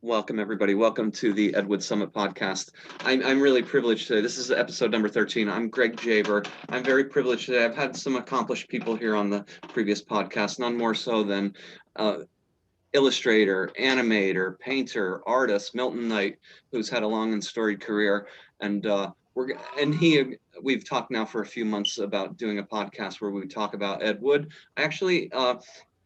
Welcome, everybody. Welcome to the Ed Wood Summit podcast. I'm really privileged today. This is episode number 13. I'm Greg Jaber. I'm very privileged today. I've had some accomplished people here on the previous podcast, none more so than illustrator, animator, painter, artist, Milton Knight, who's had a long and storied career. And we've talked now for a few months about doing a podcast where we would talk about Ed Wood. I actually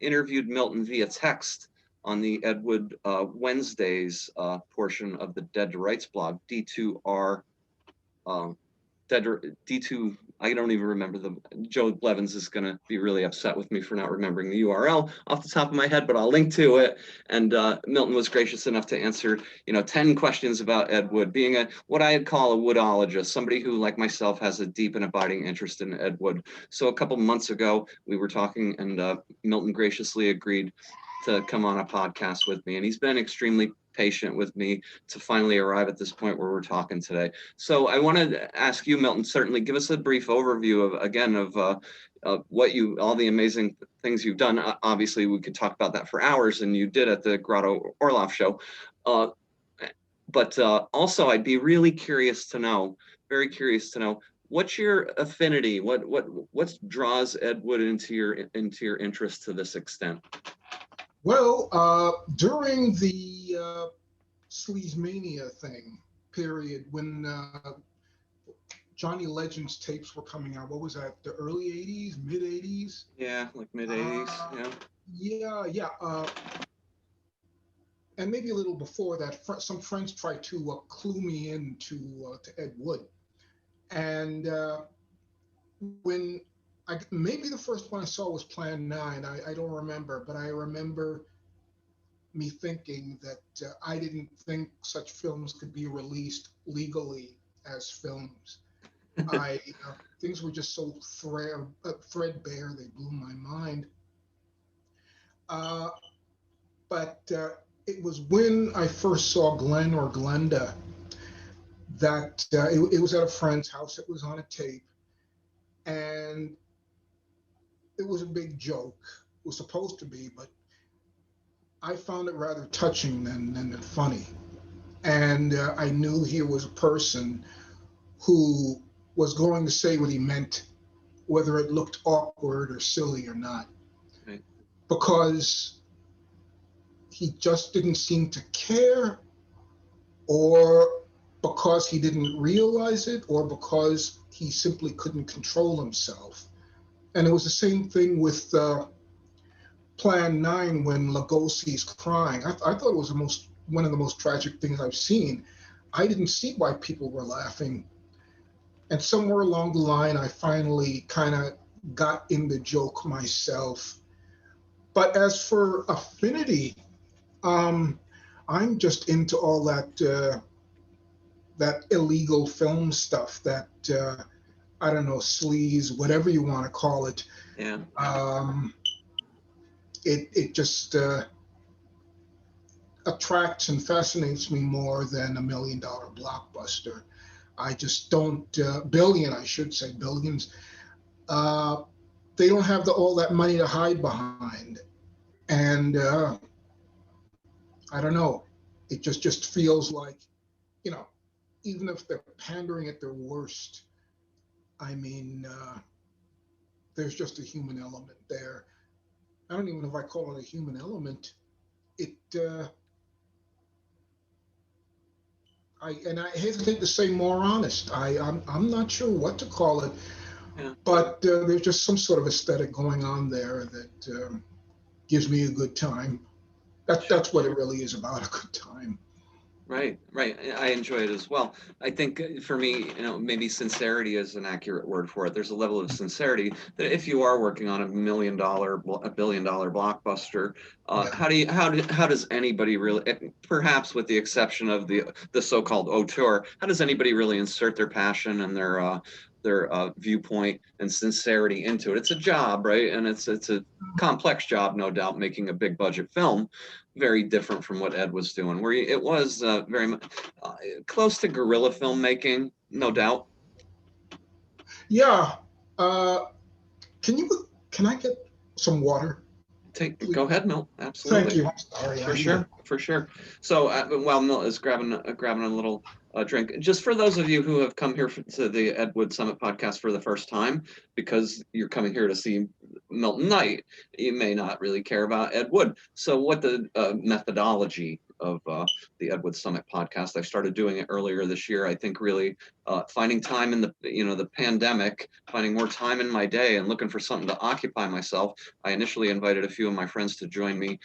interviewed Milton via text on the Ed Wood Wednesdays portion of the Dead to Rights blog, D2R, D2, I don't even remember Joe Blevins is going to be really upset with me for not remembering the URL off the top of my head, but I'll link to it. And Milton was gracious enough to answer, 10 questions about Ed Wood, being what I'd call a woodologist, somebody who, like myself, has a deep and abiding interest in Ed Wood. So a couple months ago, we were talking, and Milton graciously agreed to come on a podcast with me. And he's been extremely patient with me to finally arrive at this point where we're talking today. So I wanted to ask you, Milton, certainly give us a brief overview of all the amazing things you've done. Obviously, we could talk about that for hours, and you did at the Grotto Orloff show. But also, I'd be really curious to know, very curious to know, what's your affinity? What draws Ed Wood into your interest to this extent? Well, during the Sleaze Mania period, when Johnny Legend's tapes were coming out, what was that, the early 80s, mid 80s? Yeah, like mid 80s, yeah. And maybe a little before that, some friends tried to clue me in to Ed Wood. And when maybe the first one I saw was Plan 9. I don't remember, but I remember me thinking that I didn't think such films could be released legally as films. Things were just so threadbare, they blew my mind. But it was when I first saw Glen or Glenda that it was at a friend's house. It was on a tape. And it was a big joke. It was supposed to be, but I found it rather touching than funny. And I knew he was a person who was going to say what he meant, whether it looked awkward or silly or not. Right. Because he just didn't seem to care, or because he didn't realize it, or because he simply couldn't control himself. And it was the same thing with Plan 9 when Lugosi's crying. I thought it was one of the most tragic things I've seen. I didn't see why people were laughing. And somewhere along the line, I finally kind of got in the joke myself. But as for affinity, I'm just into all that illegal film stuff, that I don't know, sleaze, whatever you want to call it. Yeah. It just attracts and fascinates me more than $1 million blockbuster. I just don't, billion, I should say, billions. They don't have all that money to hide behind. And I don't know, it just feels like, even if they're pandering at their worst, I mean, there's just a human element there. I don't even know if I call it a human element. I hesitate to say more honest. I'm not sure what to call it, but there's just some sort of aesthetic going on there that gives me a good time. That's what it really is about, a good time. Right. I enjoy it as well. I think for me, maybe sincerity is an accurate word for it. There's a level of sincerity that if you are working on $1 billion blockbuster, how does anybody really, perhaps with the exception of the so-called auteur, how does anybody really insert their passion and their viewpoint and sincerity into it? It's a job, right? And it's a complex job, no doubt, making a big budget film. Very different from what Ed was doing, where it was very much close to guerrilla filmmaking, no doubt. Yeah. Can I get some water? Go ahead, Milt. Thank Absolutely. you. I'm sorry. For sure, for sure. So while Milt is grabbing a little drink, just for those of you who have come here to the Ed Wood Summit podcast for the first time, because you're coming here to see Milton Knight, you may not really care about Ed Wood. So what the methodology of the Ed Wood Summit podcast, I started doing it earlier this year. I think really finding time in the pandemic, finding more time in my day and looking for something to occupy myself. I initially invited a few of my friends to join me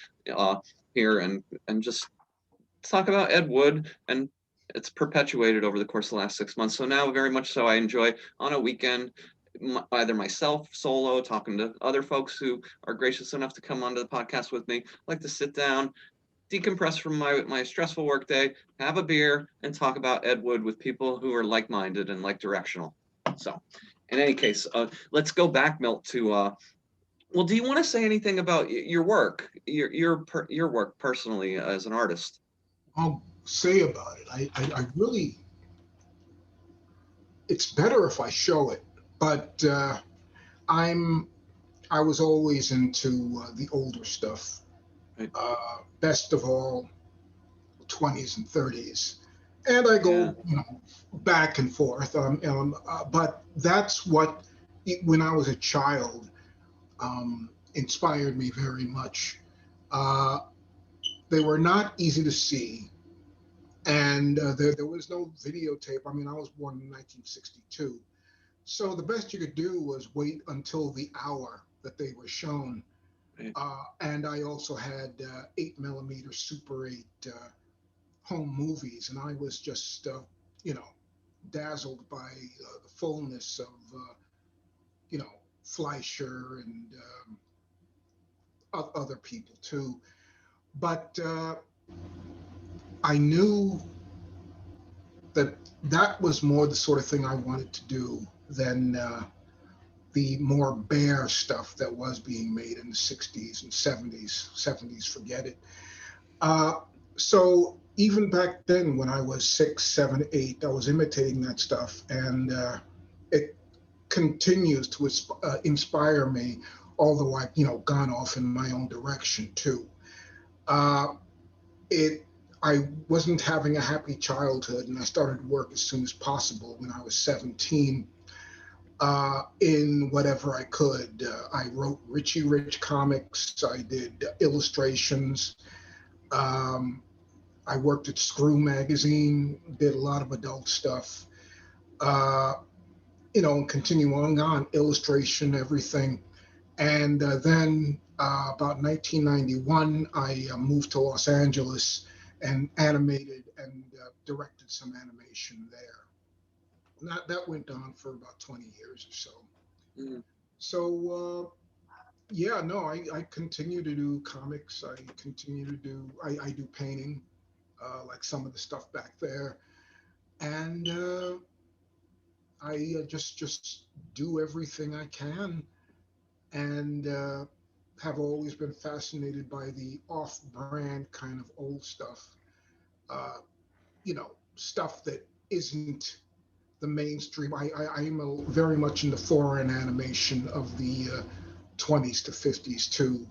here and just talk about Ed Wood, and it's perpetuated over the course of the last 6 months. So now very much so I enjoy on a weekend either myself solo talking to other folks who are gracious enough to come onto the podcast with me, like to sit down, decompress from my stressful work day, have a beer, and talk about Ed Wood with people who are like-minded and like-directional. So in any case, let's go back, Milt, to well, do you want to say anything about your work, your work personally as an artist? I'll say about it. I really, it's better if I show it, but I'm, I was always into the older stuff. Right. Best of all, 20s and 30s. And I Yeah. go, back and forth. But that's what, when I was a child, inspired me very much. Uh, they were not easy to see, and there was no videotape. I mean, I was born in 1962, so the best you could do was wait until the hour that they were shown. Right. And I also had 8 millimeter Super 8 home movies, and I was just, you know, dazzled by the fullness of, you know, Fleischer and other people too. But I knew that that was more the sort of thing I wanted to do than the more bare stuff that was being made in the 60s and 70s. 70s, forget it. So even back then, when I was 6, 7, 8, I was imitating that stuff, and it continues to inspire me, although I've gone off in my own direction too. Uh, it I wasn't having a happy childhood, and I started work as soon as possible when I was 17. In whatever I could, I wrote Richie Rich comics. I did illustrations. Um, I worked at Screw magazine. Did a lot of adult stuff. Uh, and continue on and on, illustration, everything. And then about 1991, I moved to Los Angeles and animated and directed some animation there. And that went on for about 20 years or so. Mm. So, yeah, no, I continue to do comics. I continue to do, I do painting, like some of the stuff back there. And I just do everything I can, and have always been fascinated by the off-brand kind of old stuff. Stuff that isn't the mainstream. I am very much into foreign animation of the 20s to 50s too,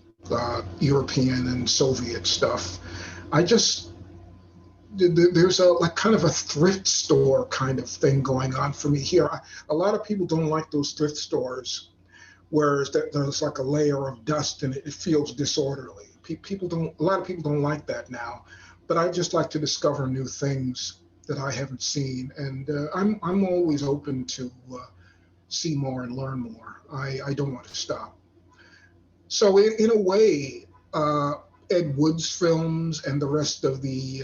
European and Soviet stuff. I just there's a like kind of a thrift store kind of thing going on for me here. A lot of people don't like those thrift stores, whereas there's like a layer of dust and it feels disorderly. A lot of people don't like that now, but I just like to discover new things that I haven't seen, and I'm always open to see more and learn more. I don't want to stop. So in a way, Ed Wood's films and the rest of the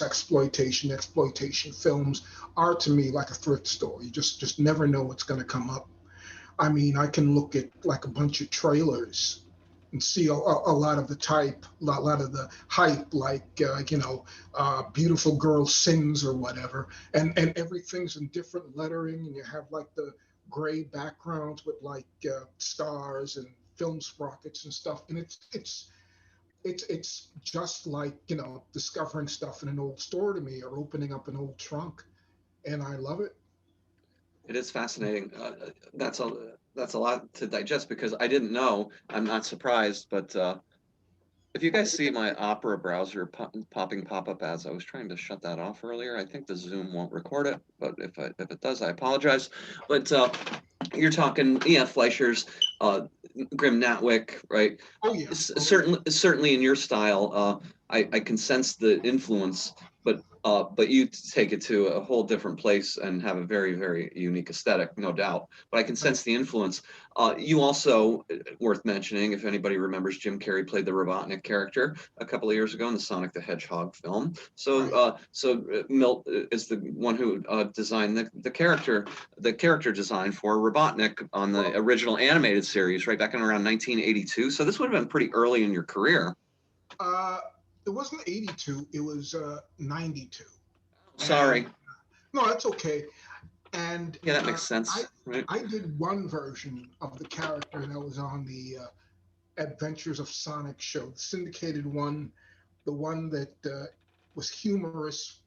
exploitation films are to me like a thrift store. You just never know what's going to come up. I mean, I can look at like a bunch of trailers and see a lot of the type, a lot of the hype, like Beautiful Girl Sings or whatever, and everything's in different lettering, and you have like the gray backgrounds with like stars and film sprockets and stuff, and it's just like discovering stuff in an old store to me, or opening up an old trunk, and I love it. It is fascinating. That's a lot to digest because I didn't know. I'm not surprised, but If you guys see my Opera browser popping pop-up ads, I was trying to shut that off earlier. I think the Zoom won't record it, but if it does, I apologize. But you're talking, yeah, Fleischer's, Grim Natwick, right? Oh yeah. Certainly in your style, I can sense the influence, but you take it to a whole different place and have a very, very unique aesthetic, no doubt. But I can Right. sense the influence. You also, worth mentioning, if anybody remembers, Jim Carrey played the Robotnik character a couple of years ago in the Sonic the Hedgehog film. So, Right. Milt is the one who designed the character design for Robotnik on the original animated series, right back in around 1982. So this would have been pretty early in your career. It wasn't 82, it was 92. Sorry. And no, that's okay. And Yeah, that makes sense, I right? I did one version of the character that was on the Adventures of Sonic show, the syndicated one, the one that was humorous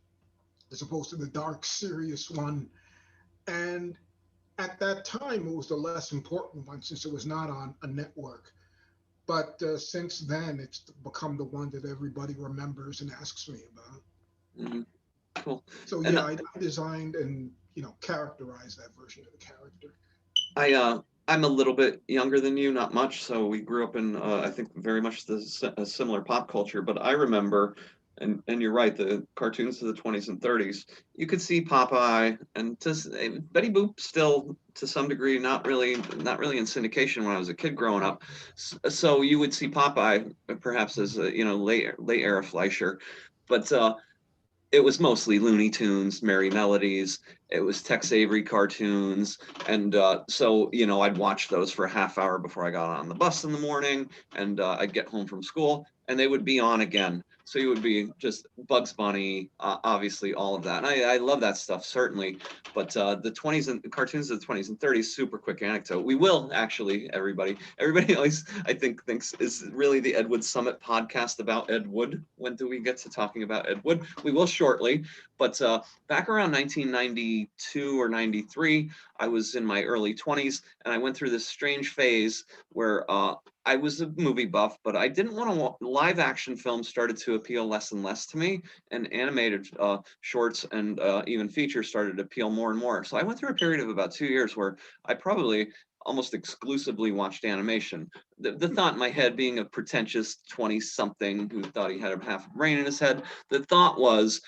as opposed to the dark, serious one. And at that time, it was the less important one since it was not on a network. But since then, it's become the one that everybody remembers and asks me about. Mm-hmm. Cool. So And yeah, I designed and characterized that version of the character. I'm a little bit younger than you, not much. So we grew up in, I think, very much a similar pop culture. But I remember, and you're right, the cartoons of the 20s and 30s. You could see Popeye and Betty Boop still to some degree, not really in syndication when I was a kid growing up. So you would see Popeye perhaps as a late era Fleischer, but it was mostly Looney Tunes, Merry Melodies. It was Tex Avery cartoons, and so I'd watch those for a half hour before I got on the bus in the morning, and I'd get home from school, and they would be on again. So you would be just Bugs Bunny, obviously all of that. And I love that stuff certainly, but the 20s and cartoons of the 20s and 30s. Super quick anecdote. We will actually, everybody always I think thinks is really the Ed Wood Summit podcast about Ed Wood. When do we get to talking about Ed Wood? We will shortly, but back around 1992 or 93, I was in my early 20s, and I went through this strange phase where I was a movie buff, but I didn't want to. Live action films started to appeal less and less to me, and animated shorts and even features started to appeal more and more. So I went through a period of about 2 years where I probably almost exclusively watched animation. The thought in my head, being a pretentious 20-something who thought he had a half a brain in his head, the thought was,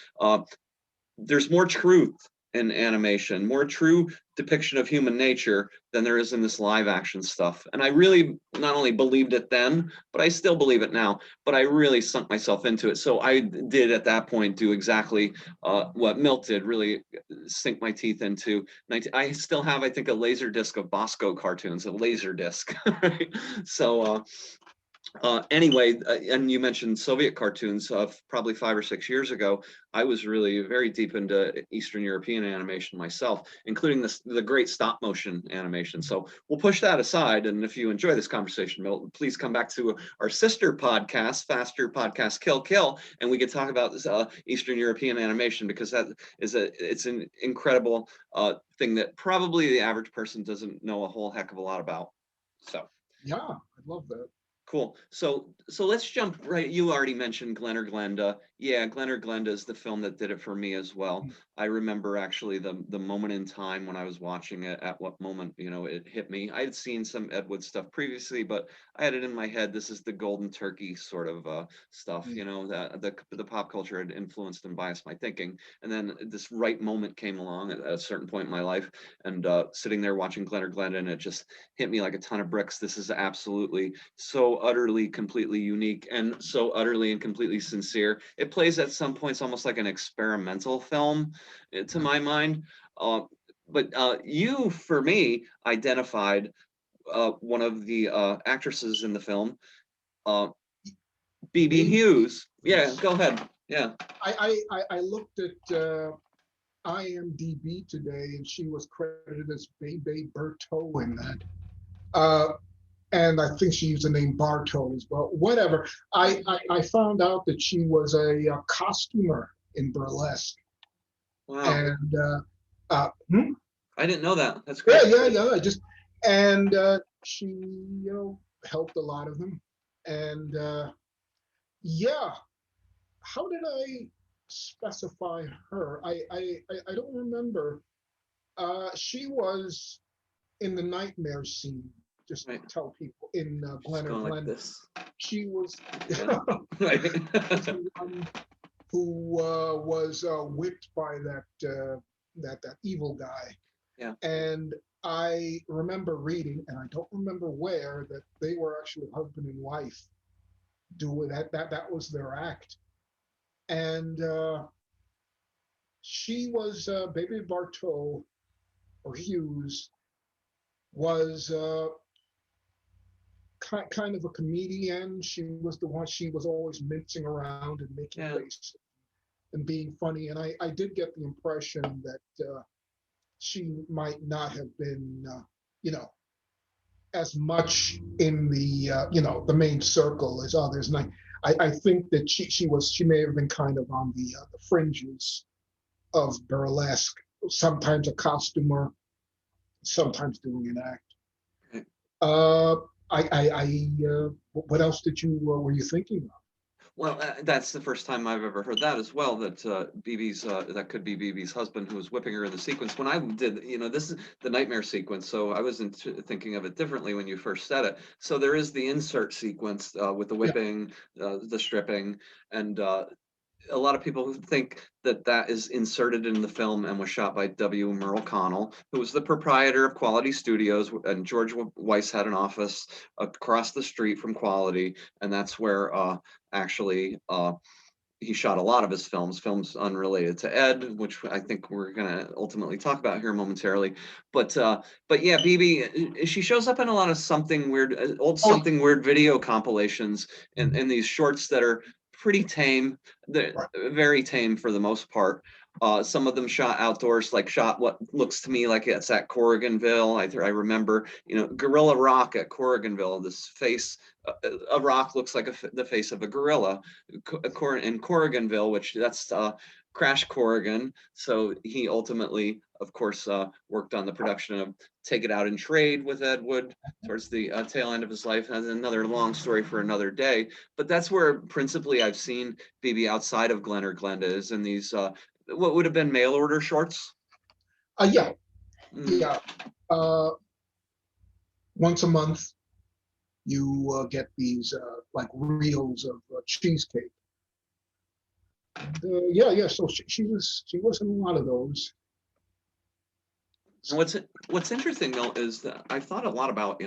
there's more truth in animation, more true depiction of human nature than there is in this live action stuff. And I really not only believed it then, but I still believe it now, but I really sunk myself into it. So I did at that point do exactly what Milt did, really sink my teeth into. I still have, I think, a laser disc of Bosco cartoons, a laser disc. Right? So anyway, and you mentioned Soviet cartoons. Probably 5 or 6 years ago, I was really very deep into Eastern European animation myself, including the great stop motion animation. So we'll push that aside. And if you enjoy this conversation, Milton, please come back to our sister podcast, Faster Podcast Kill Kill, and we could talk about this Eastern European animation, because it's an incredible thing that probably the average person doesn't know a whole heck of a lot about. So. Yeah, I love that. Cool. So let's jump right. You already mentioned Glen or Glenda. Yeah, Glen or Glenda is the film that did it for me as well. I remember actually the moment in time when I was watching it, at what moment, it hit me. I had seen some Ed Wood stuff previously, but I had it in my head. This is the golden turkey sort of stuff, that the pop culture had influenced and biased my thinking. And then this right moment came along at a certain point in my life, and sitting there watching Glen or Glenda, and it just hit me like a ton of bricks. This is absolutely so utterly, completely unique, and so utterly and completely sincere. It plays at some points almost like an experimental film, to my mind. But you, for me, identified one of the actresses in the film, Bibi Baby. Hughes. Yeah, go ahead. Yeah. I looked at IMDb today, and she was credited as Bebe Berto in that. And I think she used the name Bartow as well. Whatever. I found out that she was a costumer in Burlesque. Wow. And I didn't know that. That's great. And she helped a lot of them. And Yeah. How did I specify her? I don't remember. She was in the nightmare scene. Just Right. tell people in Just Glen or going like Glenda. this. She was Yeah. Right. was the one who was whipped by that evil guy. Yeah. And I remember reading, and I don't remember where, that they were actually husband and wife. Doing that was their act. And she was Baby Bartow or Hughes was kind of a comedian. She was the one. She was always mincing around and making Yeah. faces and being funny. And I did get the impression that she might not have been, you know, as much in the the main circle as others. And I think that she may have been kind of on the fringes of burlesque. Sometimes a costumer, sometimes doing an act. Right. Uh, what else did you were you thinking of? Well, that's the first time I've ever heard that as well. That Bibi's that could be Bibi's husband who was whipping her in the sequence. When I did, this is the nightmare sequence, so I wasn't thinking of it differently when you first said it. So there is the insert sequence with the Yeah, whipping, the stripping, and a lot of people who think that that is inserted in the film and was shot by W. Merle Connell, who was the proprietor of Quality Studios, and George Weiss had an office across the street from Quality, and that's where actually he shot a lot of his films unrelated to Ed, which I think we're gonna ultimately talk about here momentarily. But yeah, Bibi, she shows up in a lot of something weird, old oh, something weird video compilations mhm, in these shorts that are pretty tame. They're right. very tame for the most part. Some of them shot outdoors, like shot what looks to me like it's at Corriganville. I remember, Gorilla Rock at Corriganville. This face, a rock looks like the face of a gorilla in Corriganville, which that's Crash Corrigan. So he ultimately, of course, worked on the production of Take It Out and Trade with Ed Wood towards the tail end of his life. And another long story for another day. But that's where principally I've seen Bibi outside of Glen or Glenda is in these what would have been mail order shorts. Yeah, Mm. yeah. Uh, Once a month, you get these like reels of cheesecake. Yeah, yeah. So she was in a lot of those. And what's interesting though is that I thought a lot about,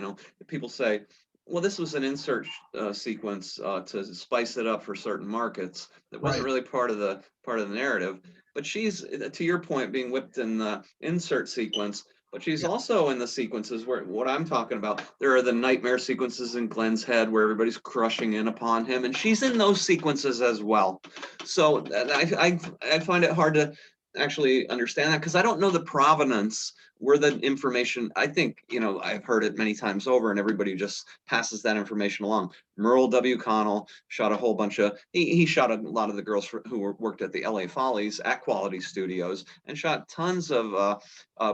people say, well, this was an insert sequence to spice it up for certain markets. That wasn't Right. really part of the narrative. But she's, to your point, being whipped in the insert sequence. But she's Yeah. also in the sequences where what I'm talking about. There are the nightmare sequences in Glen's head where everybody's crushing in upon him, and she's in those sequences as well. So I find it hard to actually understand that because I don't know the provenance where the information. I think, I've heard it many times over and everybody just passes that information along. Merle W. Connell shot a whole bunch of, he shot a lot of the girls who worked at the LA Follies at Quality Studios and shot tons of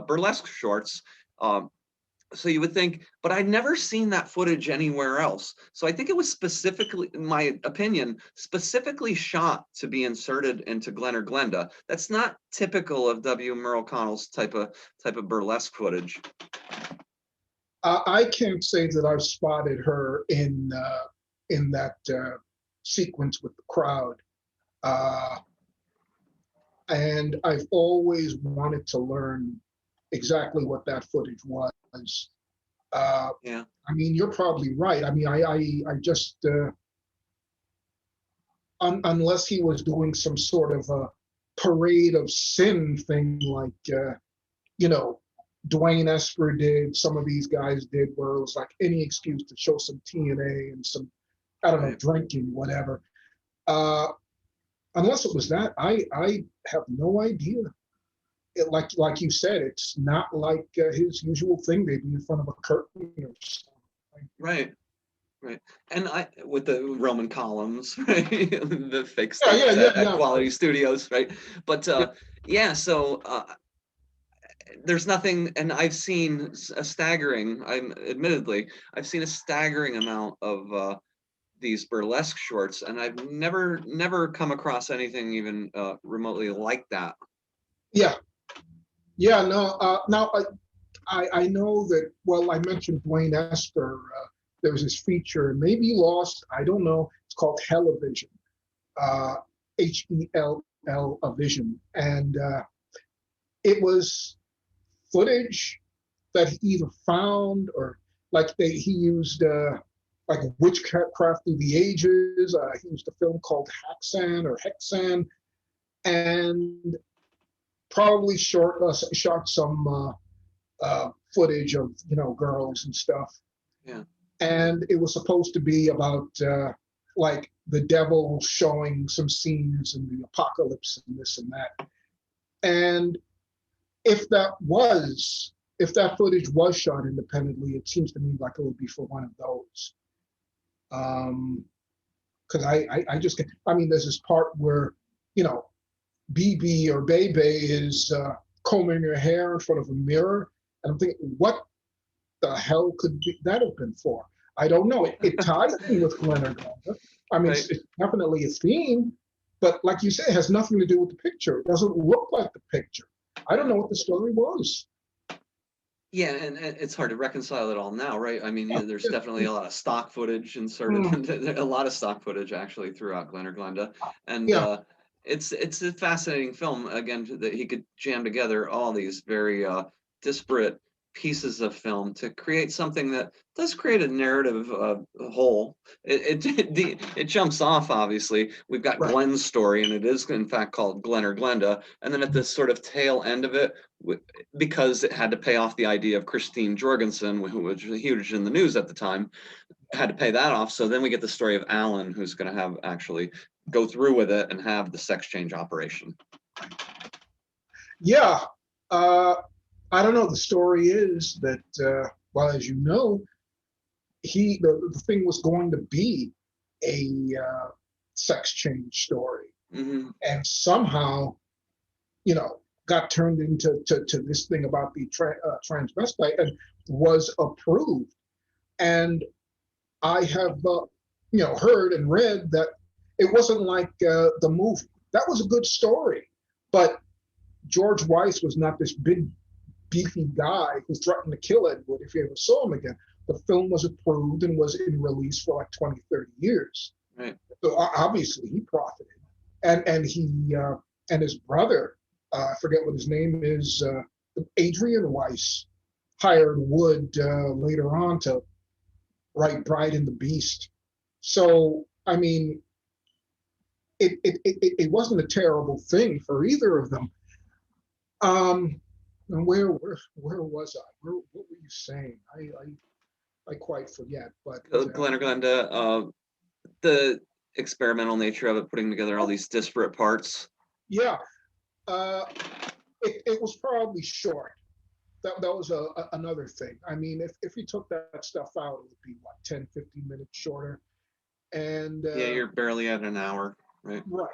burlesque shorts. So you would think, but I'd never seen that footage anywhere else. So I think it was specifically, in my opinion, specifically shot to be inserted into Glen or Glenda. That's not typical of W. Merle Connell's type of burlesque footage. I can't say that I've spotted her in that sequence with the crowd. Uh, and I've always wanted to learn exactly what that footage was. Uh, Yeah. I mean, you're probably right. I mean, I just unless he was doing some sort of a parade of sin thing, like you know, Dwayne Esper did, some of these guys did, where it was like any excuse to show some TNA and some, I don't know, Right. drinking, whatever. Uh, unless it was that, I have no idea. Like you said, it's not like his usual thing. They'd be in front of a curtain or something. Right. Right. And with the Roman columns, right? The fake Yeah, yeah, steps yeah, at yeah. Quality Studios, right? But Yeah. yeah, so there's nothing, and I've seen a staggering, I've seen a staggering amount of these burlesque shorts, and I've never come across anything even remotely like that. Yeah, yeah. No, now I know that. Well, I mentioned Blaine Esther. There was this feature, maybe lost. I don't know. It's called Hellevision, Hell a Vision, and it was footage that he either found or like he used like witchcraft through the ages. He used a film called Hexan, and probably shot some footage of girls and stuff. Yeah. And it was supposed to be about like the devil showing some scenes in the apocalypse and this and that. And if that footage was shot independently, it seems to me like it would be for one of those. Because I just get, I mean, there's this part where, Bibi or Bebe is combing her hair in front of a mirror. And I'm thinking, what the hell could that have been for? I don't know. It ties in with Glen or Glenda. I mean, Right. it's definitely a theme, but like you say, it has nothing to do with the picture. It doesn't look like the picture. I don't know what the story was. Yeah, and it's hard to reconcile it all now, right? I mean, there's Yeah. definitely a lot of stock footage inserted, Mm, a lot of stock footage actually throughout Glen or Glenda, and yeah, it's a fascinating film again that he could jam together all these very disparate pieces of film to create something that does create a narrative whole. It jumps off, obviously. We've got right. Glen's story, and it is in fact called Glen or Glenda, and then at this sort of tail end of it, because it had to pay off the idea of Christine Jorgensen, who was huge in the news at the time, had to pay that off. So then we get the story of Alan, who's going to have actually go through with it and have the sex change operation. Yeah. I don't know. The story is that, well, as you know, the thing was going to be a sex change story, Mm-hmm. and somehow, got turned into this thing about the transvestite and was approved. And I have, heard and read that it wasn't like the movie. That was a good story, but George Weiss was not this big beefy guy who threatened to kill Ed Wood if he ever saw him again. The film was approved and was in release for like 20, 30 years. Right. So obviously he profited. And he and his brother, I forget what his name is, Adrian Weiss, hired Wood later on to write Bride and the Beast. So, I mean, it wasn't a terrible thing for either of them. And where was I? What were you saying? I quite forget. But Glen or Glenda, the experimental nature of it, putting together all these disparate parts. yeah, it was probably short. That was another thing. I mean, if you took that stuff out, it would be what 10, 15 minutes shorter. And Yeah, you're barely at an hour, right? right.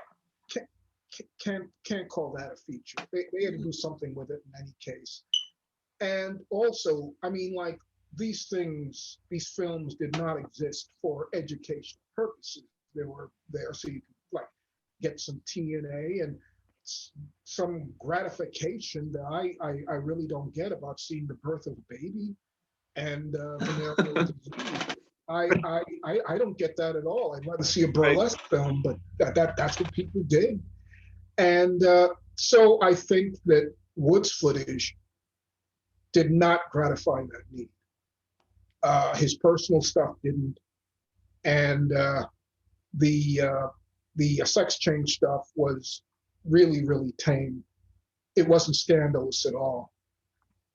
Can't call that a feature. They had to do something with it in any case. And also, I mean, like these films did not exist for educational purposes. They were there so you could like get some TNA and some gratification that I really don't get about seeing the birth of a baby and I don't get that at all. I'd rather see a burlesque film, but that's what people did. And so I think that Wood's footage did not gratify that need. His personal stuff didn't, and the sex change stuff was really, really tame. It wasn't scandalous at all,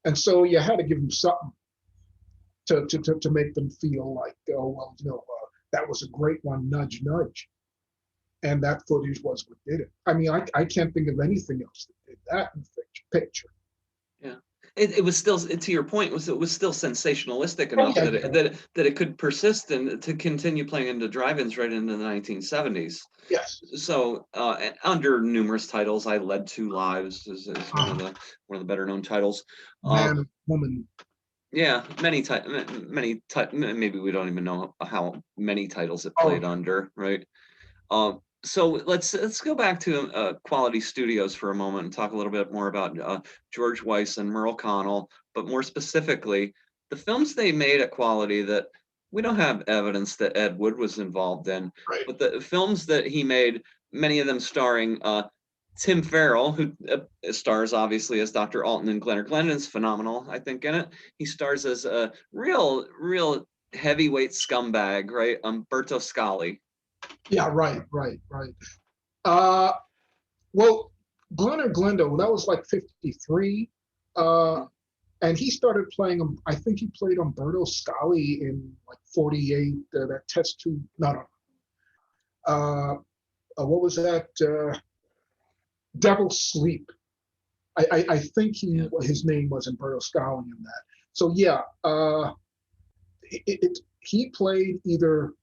and so you had to give him something to make them feel like, oh well, that was a great one, nudge, nudge. And that footage was what did it. I mean, I can't think of anything else that did that in the picture. Yeah, it was still, to your point, it was still sensationalistic Oh, enough yeah, that it could persist and to continue playing into drive-ins right into the 1970s. yes. So under numerous titles, I Led Two Lives is one of the better known titles. Man, woman. Yeah, maybe we don't even know how many titles it Oh, played under, right? So let's go back to Quality Studios for a moment and talk a little bit more about George Weiss and Merle Connell, but more specifically, the films they made at Quality that we don't have evidence that Ed Wood was involved in, right. but the films that he made, many of them starring Tim Farrell, who stars obviously as Dr. Alton in Glen, or Glen is phenomenal, I think, in it. He stars as a real heavyweight scumbag, right? Umberto Scali. Yeah, right. Uh, well, Glen or Glenda, well, that was like 53. And he started playing him. I think he played Umberto Scali in like 48. That test tube. No. What was that? Devil's Sleep. I think Yeah. his name was Umberto Scali in that. So yeah, he played either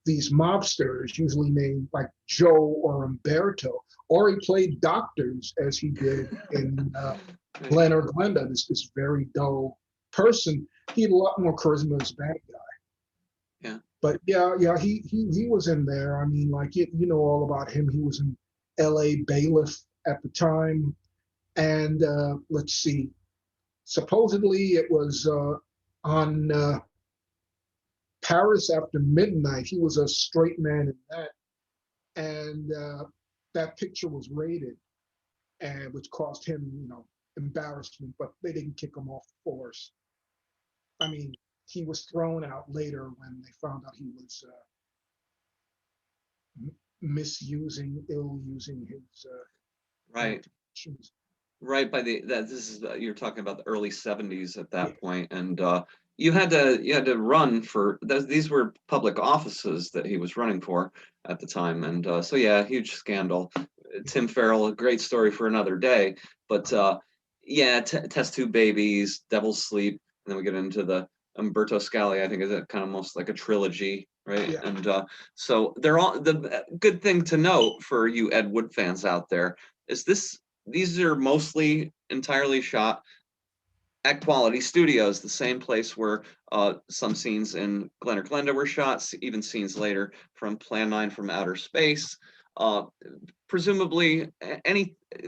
these mobsters, usually named like Joe or Umberto, or he played doctors as he did in Glen or Glenda, this very dull person. He had a lot more charisma as a bad guy. Yeah. But yeah, he was in there. I mean, like you know all about him. He was in L.A. Bailiff at the time, and let's see, supposedly it was on Paris After Midnight. He was a straight man in that, and that picture was rated, and which caused him, embarrassment. But they didn't kick him off the force. I mean, he was thrown out later when they found out he was ill using his Right. actions. Right, by this is you're talking about the early 70s at Yeah, that point, and you had to run for these were public offices that he was running for at the time, and so yeah, huge scandal. Tim Farrell, a great story for another day, but yeah, Test Tube Babies, Devil's Sleep, and then we get into the Umberto Scali. I think is kind of most like a trilogy, right? yeah, And so they're all the good thing to note for you Ed Wood fans out there is these are mostly entirely shot at Quality Studios, the same place where some scenes in Glen or Glenda were shot, even scenes later from Plan 9 from Outer Space. Uh, presumably,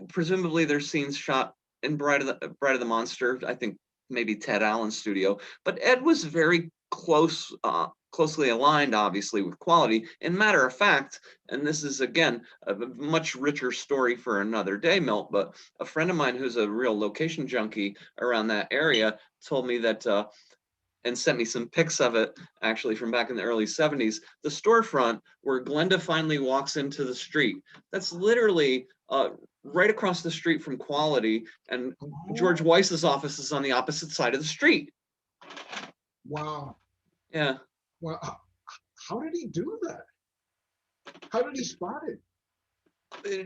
presumably there's scenes shot in Bride of the Monster. I think maybe Ted Allen's studio, but Ed was very closely aligned, obviously, with Quality. And matter of fact, and this is again a much richer story for another day, Milt. But a friend of mine who's a real location junkie around that area told me that and sent me some pics of it actually from back in the early 70s. The storefront where Glenda finally walks into the street. That's literally right across the street from Quality, and George oh, Weiss's office is on the opposite side of the street. wow. Yeah. Well, how did he do that? How did he spot it?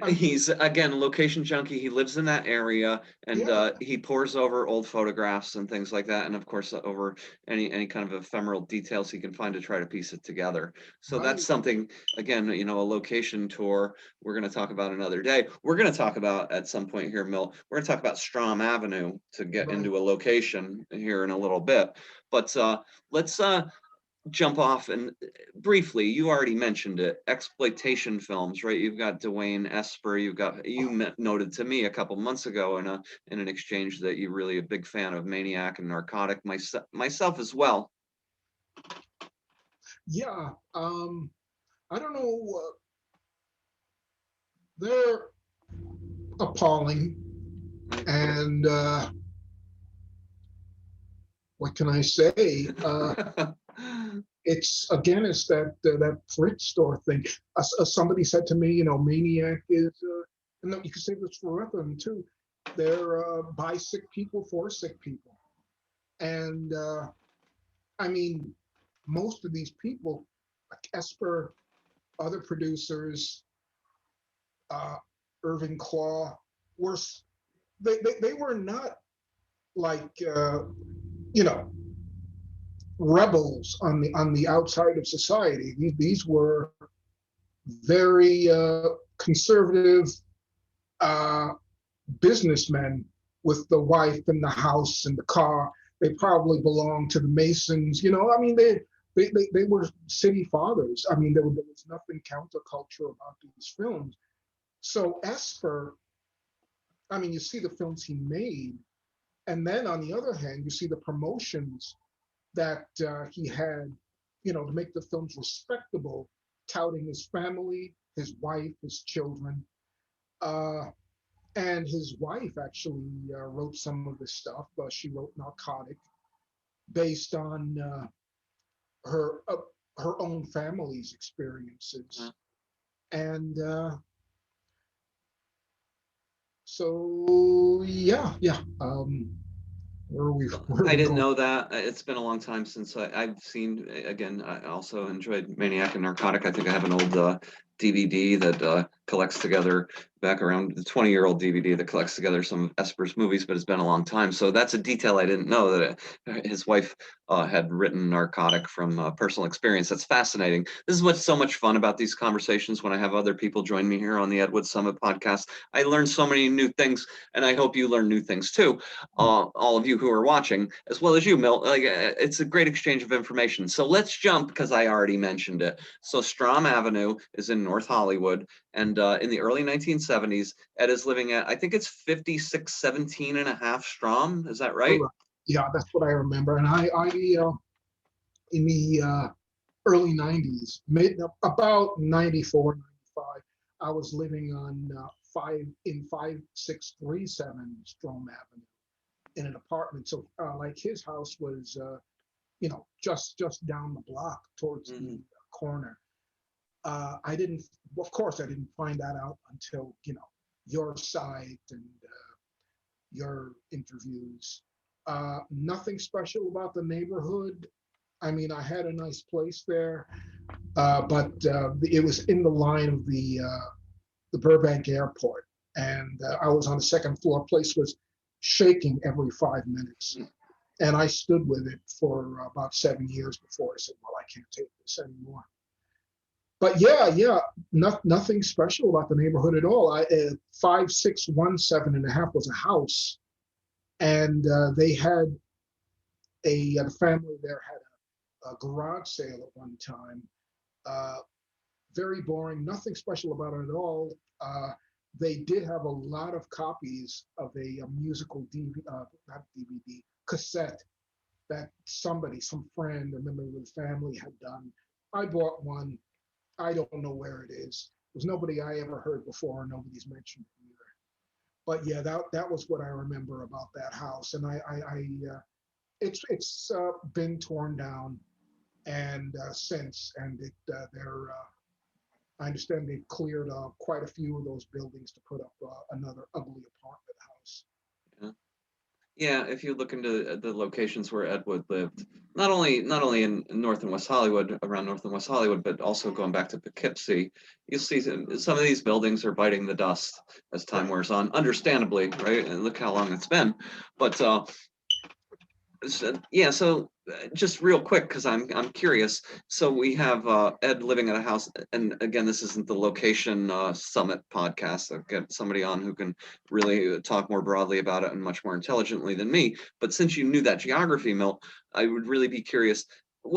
He's again location junkie. He lives in that area, and Yeah, he pores over old photographs and things like that, and of course over any kind of ephemeral details he can find to try to piece it together. So that's right, something again, a location tour we're going to talk about another day. We're going to talk about at some point here, Milt. We're going to talk about Strom Avenue to get right. into a location here in a little bit, but let's jump off and briefly, you already mentioned it, exploitation films, right? You've got Dwayne Esper. Noted to me a couple months ago in an exchange that you're really a big fan of Maniac and Narcotic. Myself as well. Yeah, I don't know. They're appalling, and what can I say? It's again, it's that thrift store thing. Somebody said to me, Maniac is, and you can say this for them too. They're by sick people for sick people, and I mean, most of these people, like Esper, other producers, uh, Irving Claw, were they were not like you know rebels on the outside of society. These were very conservative uh, businessmen with the wife and the house and the car. They probably belonged to the Masons. I mean, they were city fathers. I mean, there was nothing counterculture about these films. So Esper, I mean, you see the films he made, and then on the other hand, you see the promotions that he had, to make the films respectable, touting his family, his wife, his children. And his wife actually wrote some of this stuff. She wrote Narcotic based on her own family's experiences. And so, yeah. Where are I we didn't going? know that. It's been a long time since I've seen. Again, I also enjoyed Maniac and Narcotic. I think I have an old DVD that collects together back around the 20-year-old DVD that collects together some of Esper's movies, but it's been a long time. So that's a detail I didn't know, that his wife had written Narcotic from personal experience. That's fascinating. This is what's so much fun about these conversations when I have other people join me here on the Ed Wood Summit podcast. I learn so many new things, and I hope you learn new things too. All of you who are watching, as well as you, Milt. It's a great exchange of information. So let's jump, because I already mentioned it. So Strom Avenue is in North Hollywood, and in the early 1970s, Ed is living at, I think it's 5617 and a half Strom. Is that right? Yeah, that's what I remember. And I in the early 90s, about 94, 95, I was living on 5637 Strom Avenue in an apartment. So like his house was, just down the block towards the corner. I didn't, of course, I didn't find that out until, your site and your interviews. Nothing special about the neighborhood. I mean, I had a nice place there, but it was in the line of the Burbank Airport, and I was on the second floor. Place was shaking every 5 minutes, and I stood with it for about 7 years before I said, "Well, I can't take this anymore." But yeah, nothing special about the neighborhood at all. 5617 and a half was a house, and they had the family there had a garage sale at one time. Very boring, nothing special about it at all. They did have a lot of copies of a musical DVD, not DVD, cassette that some friend, a member of the family had done. I bought one. I don't know where it is. There's nobody I ever heard before. Nobody's mentioned it either. But yeah, that was what I remember about that house. And it's been torn down and since, and I understand they've cleared quite a few of those buildings to put up another ugly apartment house. Yeah, if you look into the locations where Ed Wood lived, not only in North and West Hollywood, around North and West Hollywood, but also going back to Poughkeepsie, you'll see some of these buildings are biting the dust as time wears on, understandably, right? And look how long it's been. But yeah, so just real quick, because I'm curious. So we have Ed living at a house, and again, this isn't the location summit podcast. I'll get somebody on who can really talk more broadly about it and much more intelligently than me. But since you knew that geography, Milt, I would really be curious.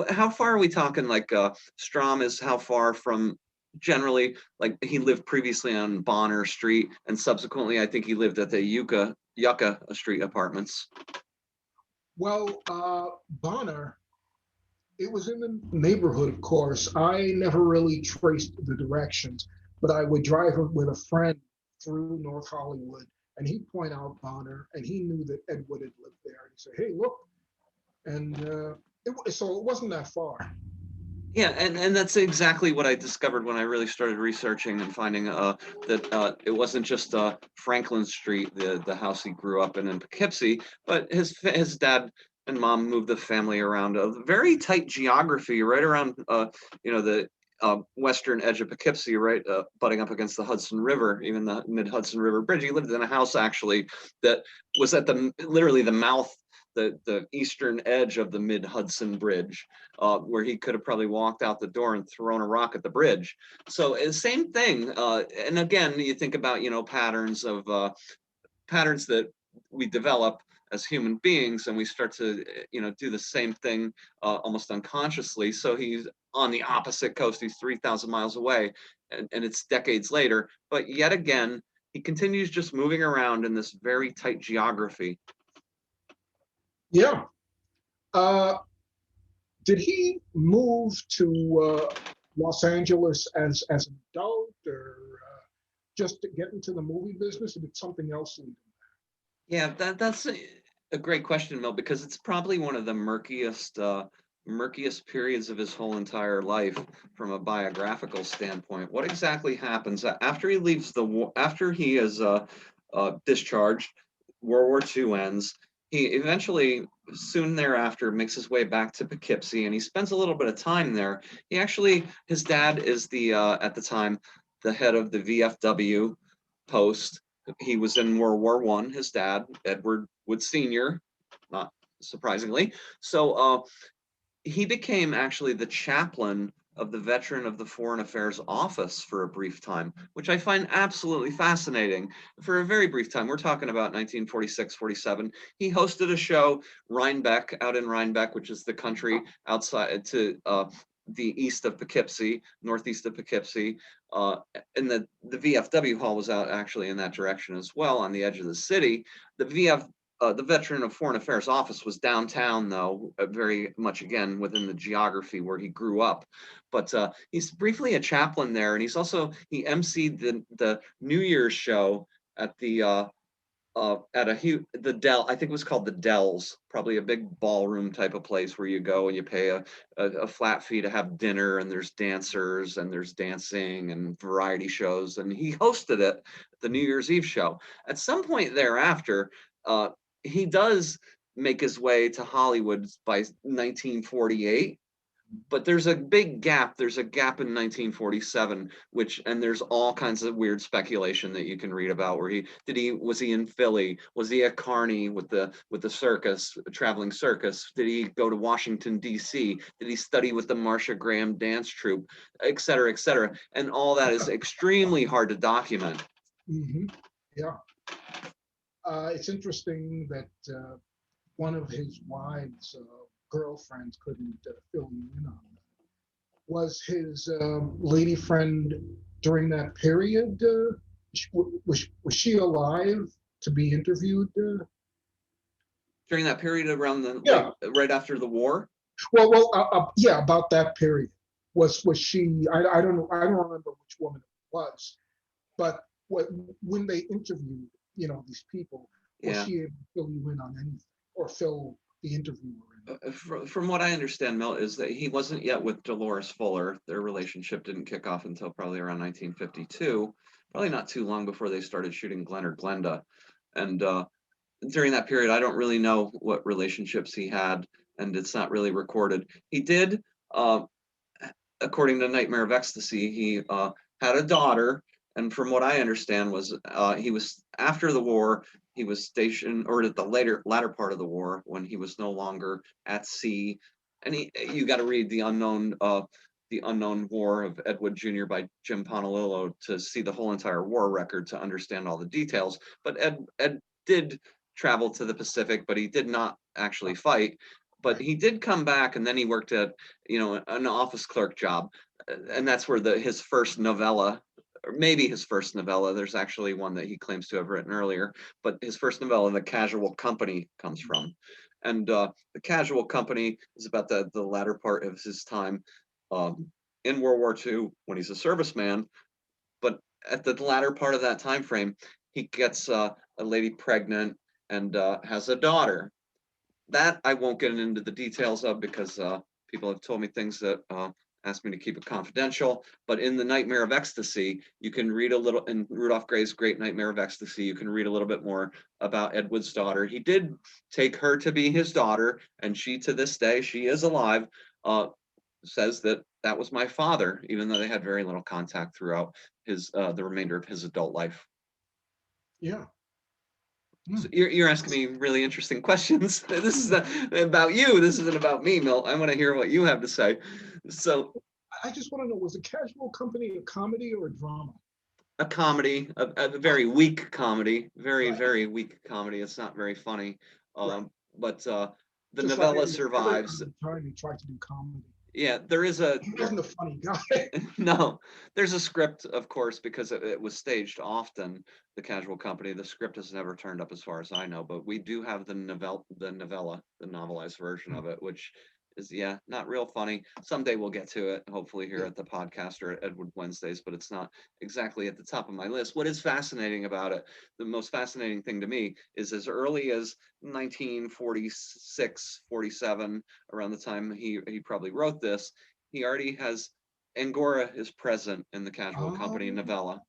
How far are we talking? Like Strom is how far from generally? Like he lived previously on Bonner Street, and subsequently, I think he lived at the Yucca Street apartments. Well, Bonner, it was in the neighborhood, of course. I never really traced the directions, but I would drive with a friend through North Hollywood, and he'd point out Bonner, and he knew that Ed Wood had lived there. And he'd say, "Hey, look," and so it wasn't that far. Yeah, and that's exactly what I discovered when I really started researching and finding that it wasn't just Franklin Street, the house he grew up in Poughkeepsie, but his dad and mom moved the family around a very tight geography, right around the western edge of Poughkeepsie, right, butting up against the Hudson River, even the mid-Hudson River Bridge. He lived in a house actually that was at literally the mouth, the eastern edge of the mid-Hudson Bridge, where he could have probably walked out the door and thrown a rock at the bridge. So same thing. And again, you think about patterns that we develop as human beings, and we start to, do the same thing almost unconsciously. So he's on the opposite coast. He's 3,000 miles away, and it's decades later. But yet again, he continues just moving around in this very tight geography. Yeah. Did he move to Los Angeles as an adult, or just to get into the movie business, or did something else lead him? Yeah, that's a great question, Milt, because it's probably one of the murkiest periods of his whole entire life from a biographical standpoint. What exactly happens after he leaves the war, after he is discharged, World War II ends. He eventually, soon thereafter, makes his way back to Poughkeepsie, and he spends a little bit of time there. His dad is at the time, the head of the VFW post. He was in World War I, his dad, Edward Wood Sr., not surprisingly. So he became actually the chaplain of the veteran of the Foreign Affairs Office for a brief time, which I find absolutely fascinating. For a very brief time, we're talking about 1946, 47. He hosted a show, Rhinebeck, out in Rhinebeck, which is the country outside to the east of Poughkeepsie, northeast of Poughkeepsie. And the VFW hall was out actually in that direction as well, on the edge of the city. The Veteran of Foreign Affairs Office was downtown, though, very much again within the geography where he grew up. But he's briefly a chaplain there, and he emceed the New Year's show at the Dell. I think it was called the Dells, probably a big ballroom type of place where you go and you pay a flat fee to have dinner, and there's dancers and there's dancing and variety shows. And he hosted it, the New Year's Eve show. At some point thereafter, he does make his way to Hollywood by 1948. But there's a big gap. There's a gap in 1947, and there's all kinds of weird speculation that you can read about. Was he in Philly? Was he at Kearney with the circus, traveling circus? Did he go to Washington D.C.? Did he study with the Marcia Graham dance troupe, et cetera, et cetera? And all that is extremely hard to document. Mm-hmm. Yeah. It's interesting that one of his wives' girlfriends couldn't fill you in on that. Was his lady friend during that period? Was she alive to be interviewed? During that period around Yeah. Right after the war? Well, yeah, about that period. Was she? I don't know. I don't remember which woman it was, but when they interviewed, these people, was she able to fill you in on anything, or fill the interviewer in? From what I understand, Milt, is that he wasn't yet with Dolores Fuller. Their relationship didn't kick off until probably around 1952, probably not too long before they started shooting Glen or Glenda. And during that period, I don't really know what relationships he had, and it's not really recorded. He did, according to Nightmare of Ecstasy, he had a daughter. And from what I understand was he was, after the war, he was stationed, or at the latter part of the war, when he was no longer at sea. And you got to read the Unknown War of Ed Wood Jr. by Jim Ponalillo to see the whole entire war record to understand all the details. But Ed did travel to the Pacific, but he did not actually fight. But he did come back, and then he worked at an office clerk job, and that's where his first novella, or maybe his first novella, there's actually one that he claims to have written earlier, but his first novella, The Casual Company, comes from. And The Casual Company is about the latter part of his time in World War II when he's a serviceman. But at the latter part of that time frame, he gets a lady pregnant and has a daughter. That I won't get into the details of, because people have told me things that asked me to keep it confidential. But in The Nightmare of Ecstasy, you can read a little, in Rudolph Gray's Great Nightmare of Ecstasy, you can read a little bit more about Ed Wood's daughter. He did take her to be his daughter, and she, to this day, she is alive, says that was my father, even though they had very little contact throughout the remainder of his adult life. Yeah. So you're asking me really interesting questions. This is about you. This isn't about me, Milt. I want to hear what you have to say. So I just want to know, was The Casual Company a comedy or a drama? A comedy, a very weak comedy, very, very weak comedy. It's not very funny. But the Just like novella every survives. other time he tried to do comedy. Yeah, there is a He wasn't a funny guy. no, there's a script, of course, because it was staged often, The Casual Company. The script has never turned up as far as I know, but we do have the novella, the novelized version of it, which is, yeah, not real funny. Someday we'll get to it, hopefully here at the podcast or at Edward Wednesdays, but it's not exactly at the top of my list. What is fascinating about it, the most fascinating thing to me, is as early as 1946, 47, around the time he probably wrote this, he already has Angora is present in the Casual Company Oh, novella.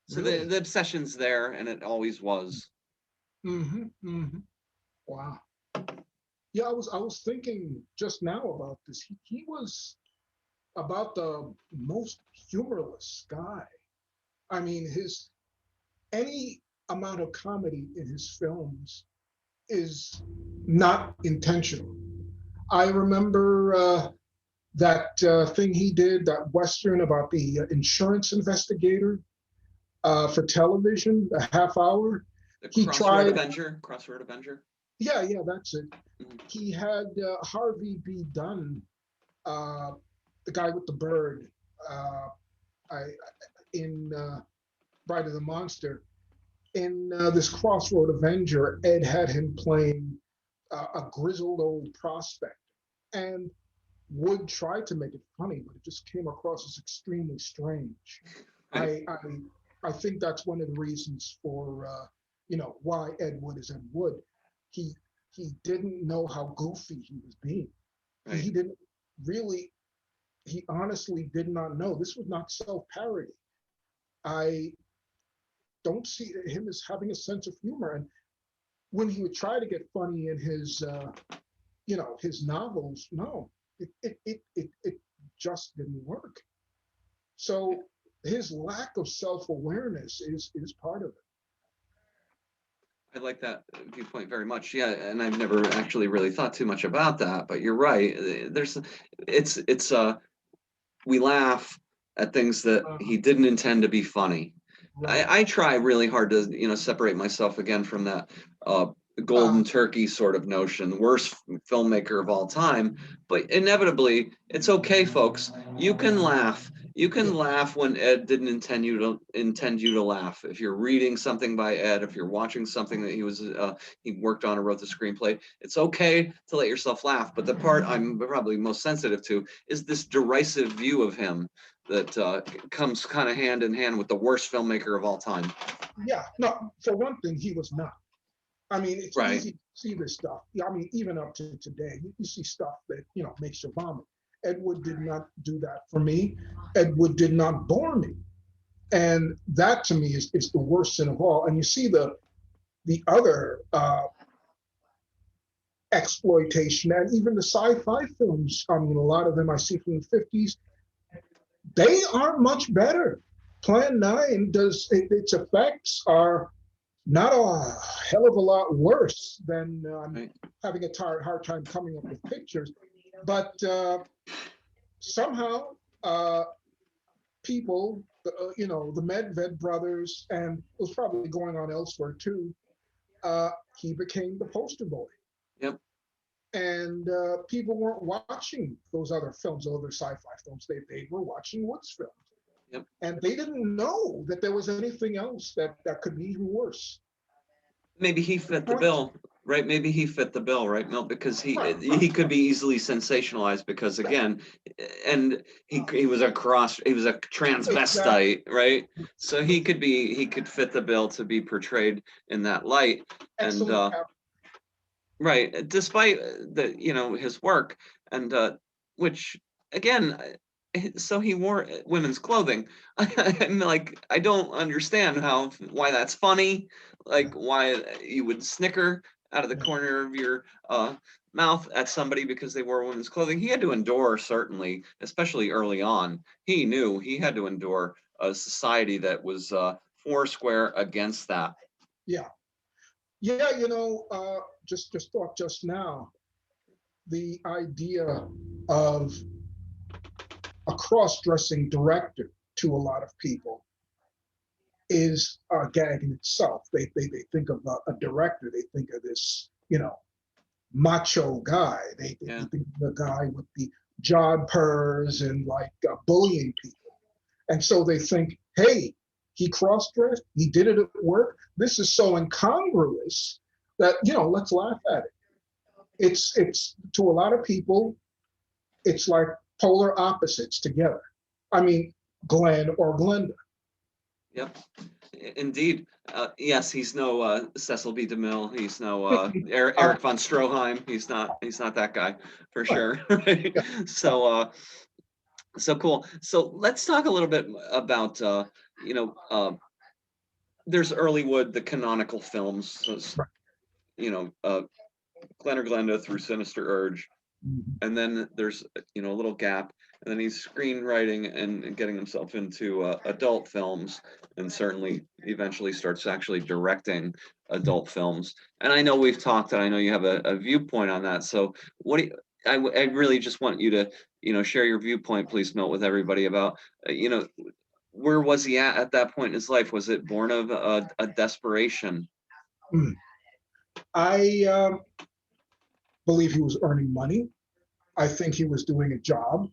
So really? the obsession's there, and it always was. Mm-hmm. Mm-hmm. Wow. Yeah, I was thinking just now about this. He was about the most humorless guy. I mean, his any amount of comedy in his films is not intentional. I remember that thing he did, that Western about the insurance investigator for television, a half hour. The He tried, Crossword Avenger. yeah, that's it. Mhm. He had Harvey B. Dunn, uh, the guy with the bird, I, in Bride of the Monster. In this Crossroad Avenger, Ed had him playing a grizzled old prospect. And Wood tried to make it funny, but it just came across as extremely strange. Right. I think that's one of the reasons for why Ed Wood is Ed Wood. He he didn't know how goofy he was being. Right. He didn't really. He honestly did not know this was not self-parody. I don't see him as having a sense of humor. And when he would try to get funny in his novels, no, it just didn't work. So his lack of self-awareness is part of it. I like that viewpoint very much. Yeah, and I've never actually really thought too much about that, but you're right. It's we laugh at things that he didn't intend to be funny. Right. I try really hard to, separate myself again from that Uh, golden turkey sort of notion, worst filmmaker of all time. But inevitably, it's okay, folks. You can laugh. You can laugh when Ed didn't intend you to laugh. If you're reading something by Ed, if you're watching something that he worked on or wrote the screenplay, it's okay to let yourself laugh. But the part I'm probably most sensitive to is this derisive view of him that comes kind of hand in hand with the worst filmmaker of all time. yeah, no, for one thing, he was not. I mean, it's Right. easy to see this stuff. Yeah, I mean, even up to today, you see stuff that, makes you vomit. Ed Wood did not do that for me. Ed Wood did not bore me. And that to me is the worst sin of all. And you see the other exploitation and even the sci-fi films. I mean, a lot of them I see from the 50s, they aren't much better. Plan 9 its effects are not a hell of a lot worse than I'm having a hard time coming up with pictures. But somehow people, the Medved brothers, and it was probably going on elsewhere too, he became the poster boy. Yep. And people weren't watching those other films, other sci-fi films. They were watching Wood's films. Yep. And they didn't know that there was anything else that could be even worse. Maybe he fit the bill, right? Maybe he fit the bill, right, Milt? Because he could be easily sensationalized because again, and he was a transvestite, right? So he could fit the bill to be portrayed in that light. And right, despite his work and which again, so he wore women's clothing. I'm like, I don't understand why that's funny, like why you would snicker out of the corner of your mouth at somebody because they wore women's clothing. He had to endure, certainly, especially early on. He knew he had to endure a society that was foursquare against that. Yeah. Just thought just now, the idea of a cross-dressing director to a lot of people is a gag in itself. They think of a director, they think of this you know, macho guy. They think the guy with the jodhpurs and like bullying people. And so they think, hey, he cross-dressed, he did it at work. This is so incongruous that, let's laugh at it. It's to a lot of people, it's like polar opposites together. I mean, Glen or Glenda. Yep, indeed. Yes, he's no Cecil B. DeMille. He's no Eric von Stroheim. He's not that guy for sure. Right? Yeah. So cool. So let's talk a little bit about there's early Wood, the canonical films. So, Glen or Glenda through Sinister Urge, and then there's a little gap, and then he's screenwriting and getting himself into adult films, and certainly eventually starts actually directing adult films. And I know we've talked, and I know you have a viewpoint on that. So what do you, I really just want you to share your viewpoint, please, Milt, with everybody about where was he at that point in his life? Was it born of a desperation? I believe he was earning money. I think he was doing a job.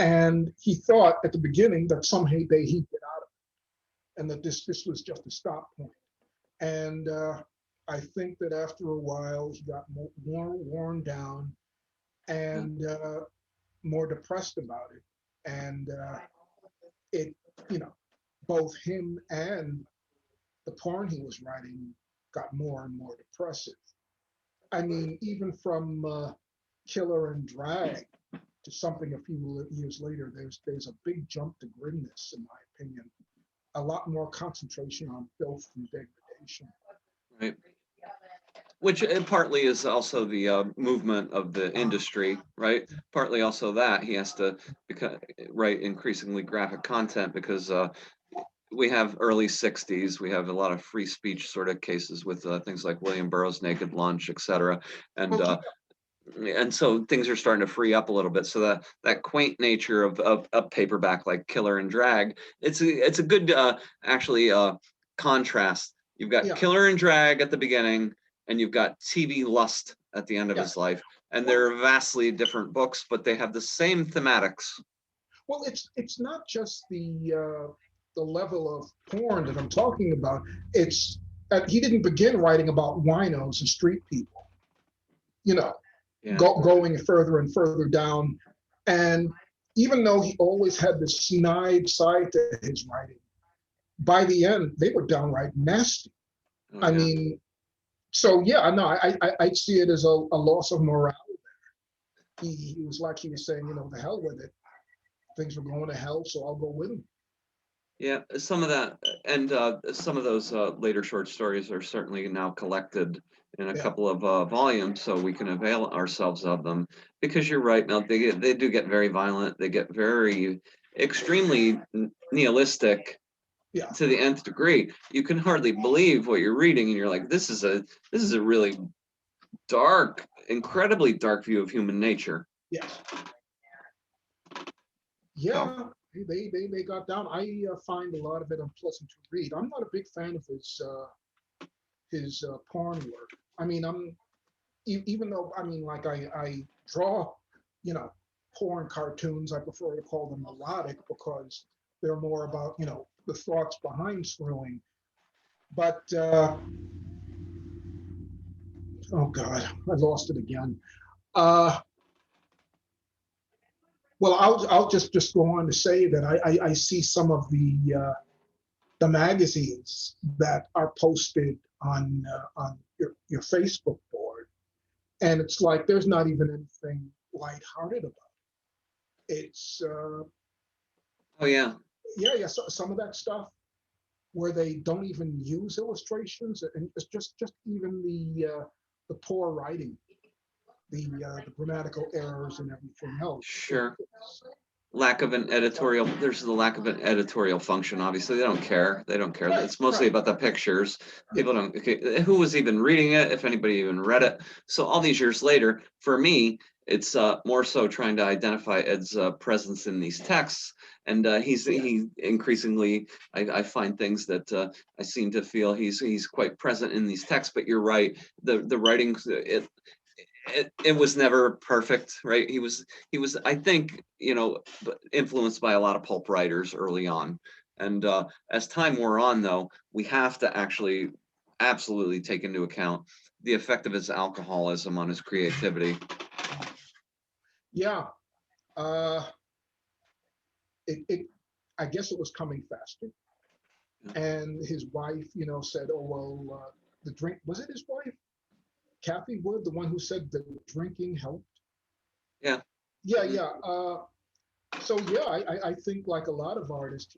And he thought at the beginning that someday he'd get out of it and that this was just a stop point. And I think that after a while, he got more worn down and more depressed about it. And it, both him and the porn he was writing got more and more depressive. I mean, even from Killer and Drag to something a few years later, there's a big jump to grimness, in my opinion. A lot more concentration on filth and degradation. Right. Which partly is also the movement of the industry, right? Partly also that he has to write increasingly graphic content because we have early 60s, we have a lot of free speech sort of cases with things like William Burroughs' Naked Lunch, etc. And so things are starting to free up a little bit. So that quaint nature of a paperback like Killer and Drag, it's a good actually contrast. You've got Killer and Drag at the beginning, and you've got TV Lust at the end of his life, and they're vastly different books, but they have the same thematics. Well, it's not just the level of porn that I'm talking about. It's he didn't begin writing about winos and street people, going further and further down. And even though he always had this snide side to his writing, by the end they were downright nasty. I mean, so I see it as a loss of morale. He was like he was saying, the hell with it. Things were going to hell, so I'll go with him. Yeah, some of that, and some of those later short stories are certainly now collected in a couple of volumes, so we can avail ourselves of them. Because you're right, Mel, they do get very violent. They get very extremely nihilistic to the nth degree. You can hardly believe what you're reading, and you're like, this is a really dark, incredibly dark view of human nature. Yes. Yeah. They got down. I find a lot of it unpleasant to read. I'm not a big fan of his porn work. I mean, even though like I draw, porn cartoons. I prefer to call them erotic because they're more about the thoughts behind swirling. But oh God, I lost it again. Well, I'll just go on to say that I see some of the magazines that are posted on your Facebook board, and it's like there's not even anything lighthearted about it. It's So some of that stuff where they don't even use illustrations, and it's just even the poor writing, the grammatical errors and everything else. Sure. lack of an editorial. There's the lack of an editorial function. Obviously, they don't care. They don't care. It's mostly about the pictures. People don't. Okay, who was even reading it? If anybody even read it. So all these years later, for me, it's more so trying to identify Ed's presence in these texts, and he increasingly. I find things that I seem to feel he's quite present in these texts. But you're right. The writing it was never perfect, right? He was I think, influenced by a lot of pulp writers early on, and as time wore on, though, we have to actually absolutely take into account the effect of his alcoholism on his creativity. Yeah. Uh, it I guess it was coming faster. And his wife, said, "Oh well, the drink, was it his wife, Kathy Wood, the one who said the drinking helped?" Yeah. Yeah, yeah. So yeah, I think like a lot of artists,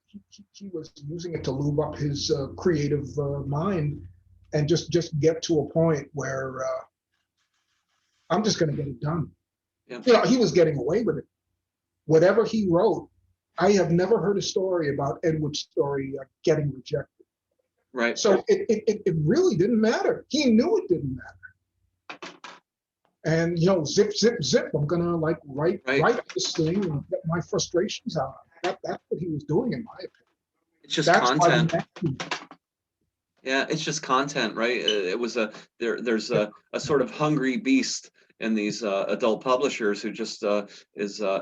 he was using it to lube up his creative mind, and just get to a point where I'm just going to get it done. Yeah. He was getting away with it. Whatever he wrote, I have never heard a story about Ed Wood's story getting rejected. Right. So it really didn't matter. He knew it didn't matter. And zip, zip, zip. I'm gonna like write this thing and get my frustrations out. That's what he was doing, in my opinion. It's just That's content. Yeah, it's just content, right? It was there's a sort of hungry beast in these adult publishers who just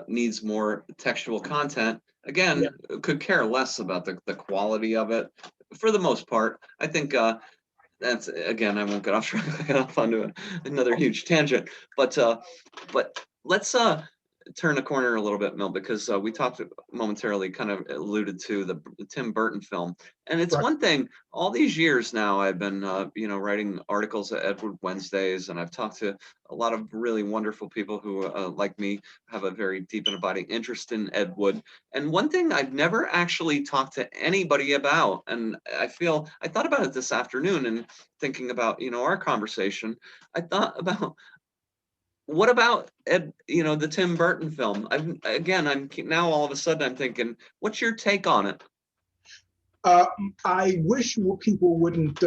needs more textual content. Again, could care less about the quality of it for the most part. I think that's, again, I won't get off onto another huge tangent, but let's turn a corner a little bit, Milt, because we talked momentarily, kind of alluded to the Tim Burton film, and it's one thing. All these years now, I've been writing articles at Ed Wood Wednesdays, and I've talked to a lot of really wonderful people who, like me, have a very deep and abiding interest in Ed Wood. And one thing I've never actually talked to anybody about, and I thought about it this afternoon, and thinking about our conversation, I thought about, what about Ed, the Tim Burton film? I'm now all of a sudden I'm thinking, what's your take on it? I wish people wouldn't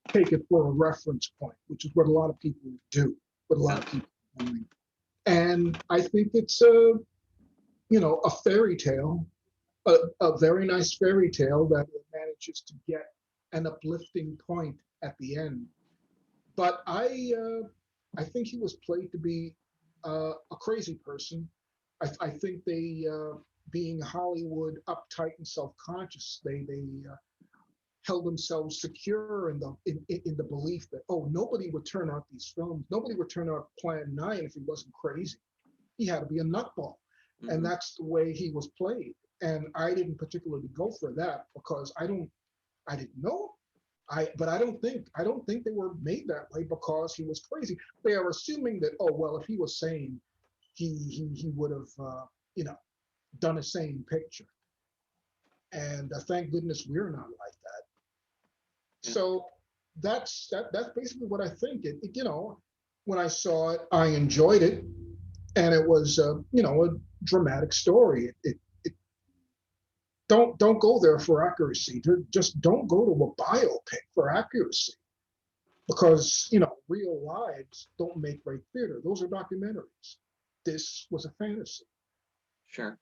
take it for a reference point, which is what a lot of people do. What a lot of people are doing. And I think it's a fairy tale, a very nice fairy tale that manages to get an uplifting point at the end. But I think he was played to be a crazy person. I think they, being Hollywood, uptight and self-conscious, they held themselves secure in the belief that, oh, nobody would turn out these films, nobody would turn out Plan 9 if he wasn't crazy. He had to be a nutball, and that's the way he was played. And I didn't particularly go for that because I didn't know. But I don't think they were made that way because he was crazy. They are assuming that, oh well, if he was sane, he would have done a sane picture. And thank goodness we're not like that. So that's basically what I think. When I saw it, I enjoyed it, and it was a dramatic story. Don't go there for accuracy. Just don't go to a biopic for accuracy, because real lives don't make great theater. Those are documentaries. This was a fantasy. Sure.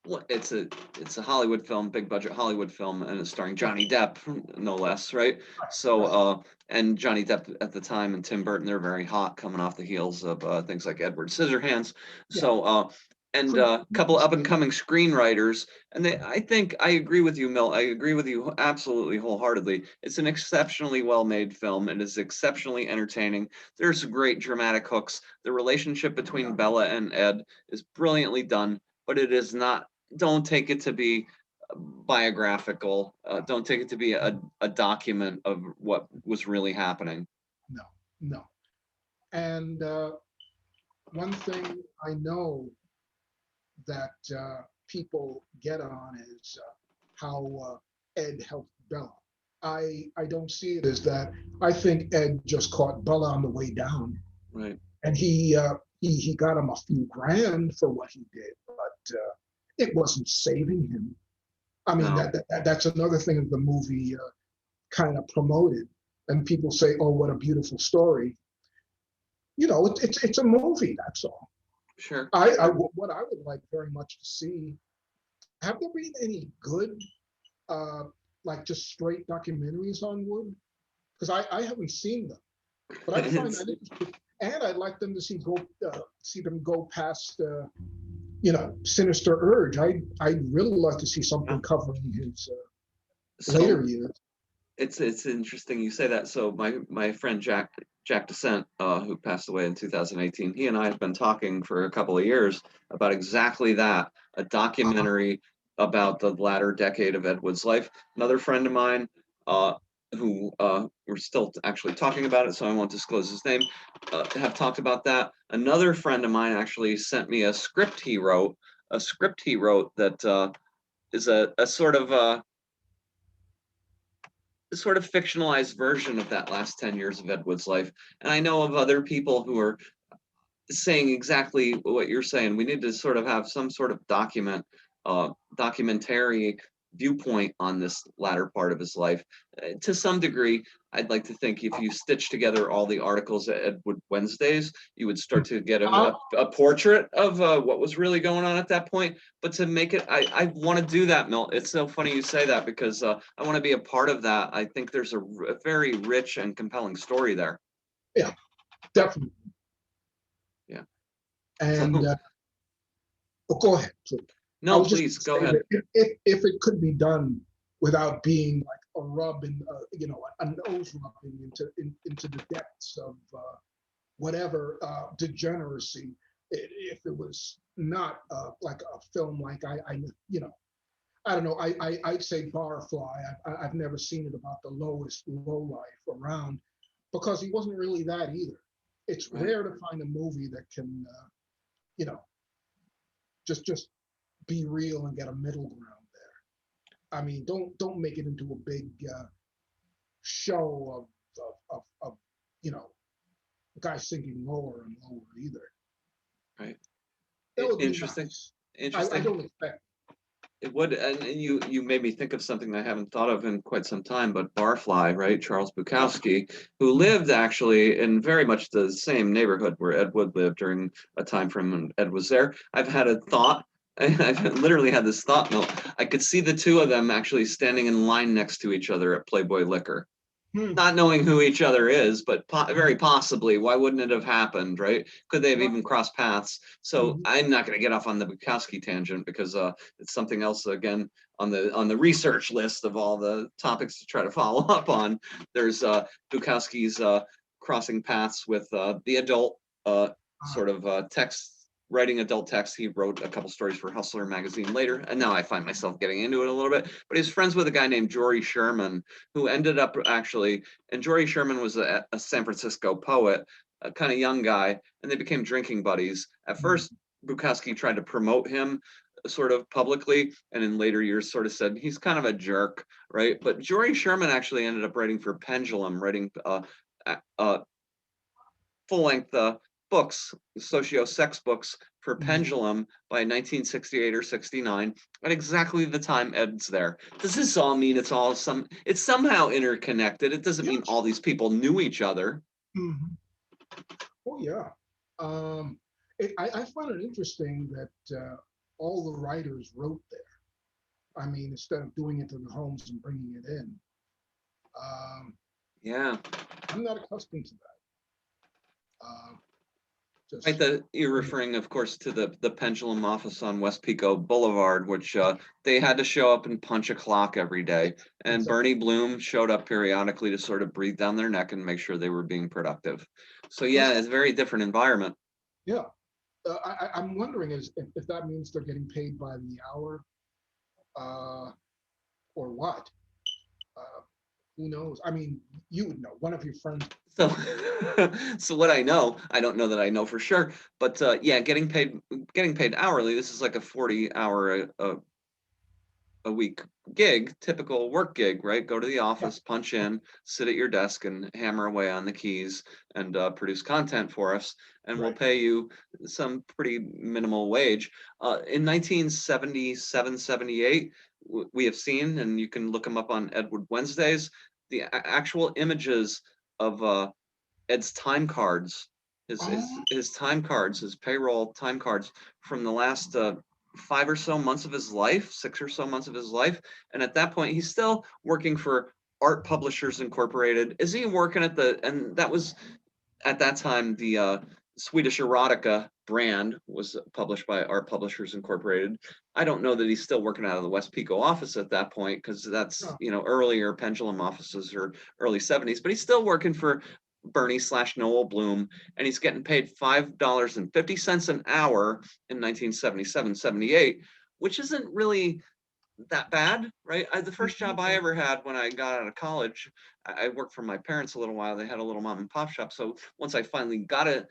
Well, it's a Hollywood film, big budget Hollywood film, and it's starring Johnny Depp, no less, right? So and Johnny Depp at the time and Tim Burton, they're very hot, coming off the heels of things like Edward Scissorhands. So and a couple up and coming screenwriters, and I think I agree with you, Milt. I agree with you absolutely wholeheartedly. It's an exceptionally well made film. It is exceptionally entertaining. There's great dramatic hooks. The relationship between Bella and Ed is brilliantly done, but it is not. Don't take it to be biographical. Don't take it to be a document of what was really happening. No. And one thing I know that people get on is how Ed helped Bella. I don't see it as that. I think Ed just caught Bella on the way down. Right. And he got him a few grand for what he did, but it wasn't saving him. I mean, No. that's another thing that the movie kind of promoted. And people say, "Oh, what a beautiful story." You know, it's a movie. That's all. Sure. What I would like very much to see. Have there been any good, like just straight documentaries on Wood? Because I haven't seen them, but I find that interesting, and I'd like them to see them go past, you know, Sinister Urge. I'd really like to see something covering his later years. It's interesting you say that. So my friend Jack Descent, who passed away in 2018, he and I have been talking for a couple of years about exactly that, a documentary about the latter decade of Ed Wood's life. Another friend of mine, who we're still actually talking about it, so I won't disclose his name, have talked about that. Another friend of mine actually sent me a script he wrote that is a sort of fictionalized version of that last 10 years of Ed Wood's life. And I know of other people who are saying exactly what you're saying. We need to sort of have some sort of documentary viewpoint on this latter part of his life. To some degree, I'd like to think if you stitch together all the articles at Ed Wood Wednesdays, you would start to get a portrait of what was really going on at that point. But to make it, I want to do that, Milt. It's so funny you say that because I want to be a part of that. I think there's a very rich and compelling story there. Yeah, definitely. Yeah. And go ahead, please. No, please go ahead. If it could be done without being like a rub in, you know, a nose rubbing into the depths of whatever degeneracy, if it was not like a film like you know, I don't know, I'd say Barfly. I've never seen it about the lowest low life around, because he wasn't really that either. It's rare to find a movie that can, you know, just be real and get a middle ground there. I mean, don't make it into a big show of you know, guys sinking lower and lower either. Right. That would be Interesting. nice. Interesting. I don't expect. It would, and you made me think of something I haven't thought of in quite some time, but Barfly, right? Charles Bukowski, who lived actually in very much the same neighborhood where Ed Wood lived during a time frame when Ed was there. I've had a thought, and I've literally had this thought, Milt. I could see the two of them actually standing in line next to each other at Playboy Liquor. Not knowing who each other is, but very possibly, why wouldn't it have happened, right? Could they have even crossed paths? So I'm not going to get off on the Bukowski tangent because it's something else again on the research list of all the topics to try to follow up on. There's Bukowski's crossing paths with the adult sort of text. Writing adult text. He wrote a couple stories for Hustler magazine later, and now I find myself getting into it a little bit. But he's friends with a guy named Jory Sherman, who ended up actually, and Jory Sherman was a San Francisco poet, a kind of young guy, and they became drinking buddies. At first, Bukowski tried to promote him sort of publicly, and in later years sort of said he's kind of a jerk, right? But Jory Sherman actually ended up writing for Pendulum, writing full-length books, socio-sex books for Pendulum by 1968 or 69, at exactly the time Ed's there. Does this all mean it's somehow interconnected? It doesn't mean all these people knew each other. Oh yeah. I find it interesting that all the writers wrote there. I mean, instead of doing it to the homes and bringing it in. Yeah. I'm not accustomed to that. You're referring, of course, to the Pendulum office on West Pico Boulevard, which they had to show up and punch a clock every day. And Bernie Bloom showed up periodically to sort of breathe down their neck and make sure they were being productive. So yeah, it's a very different environment. Yeah. I'm wondering if that means they're getting paid by the hour or what. Who knows? I mean, you would know. One of your friends. So what I know, I don't know that I know for sure, but yeah, getting paid hourly. This is like a 40-hour a week gig, typical work gig, right? Go to the office, punch in, sit at your desk and hammer away on the keys and produce content for us. And we'll Right. pay you some pretty minimal wage. In 1977, 78, we have seen, and you can look them up on Ed Wood Wednesdays, the actual images of Ed's time cards, Oh, his time cards, his payroll time cards from the last 5 or so months of his life, 6 or so months of his life. And at that point, he's still working for Art Publishers Incorporated. Is he working at and that was at that time the Swedish erotica brand was published by Art Publishers Incorporated. I don't know that he's still working out of the West Pico office at that point, because that's, no. earlier Pendulum offices or early 70s, but he's still working for Bernie/Noel Bloom, and he's getting paid $5.50 an hour in 1977, 78, which isn't really that bad, right? The first job I ever had when I got out of college, I worked for my parents a little while. They had a little mom and pop shop. So once I finally got a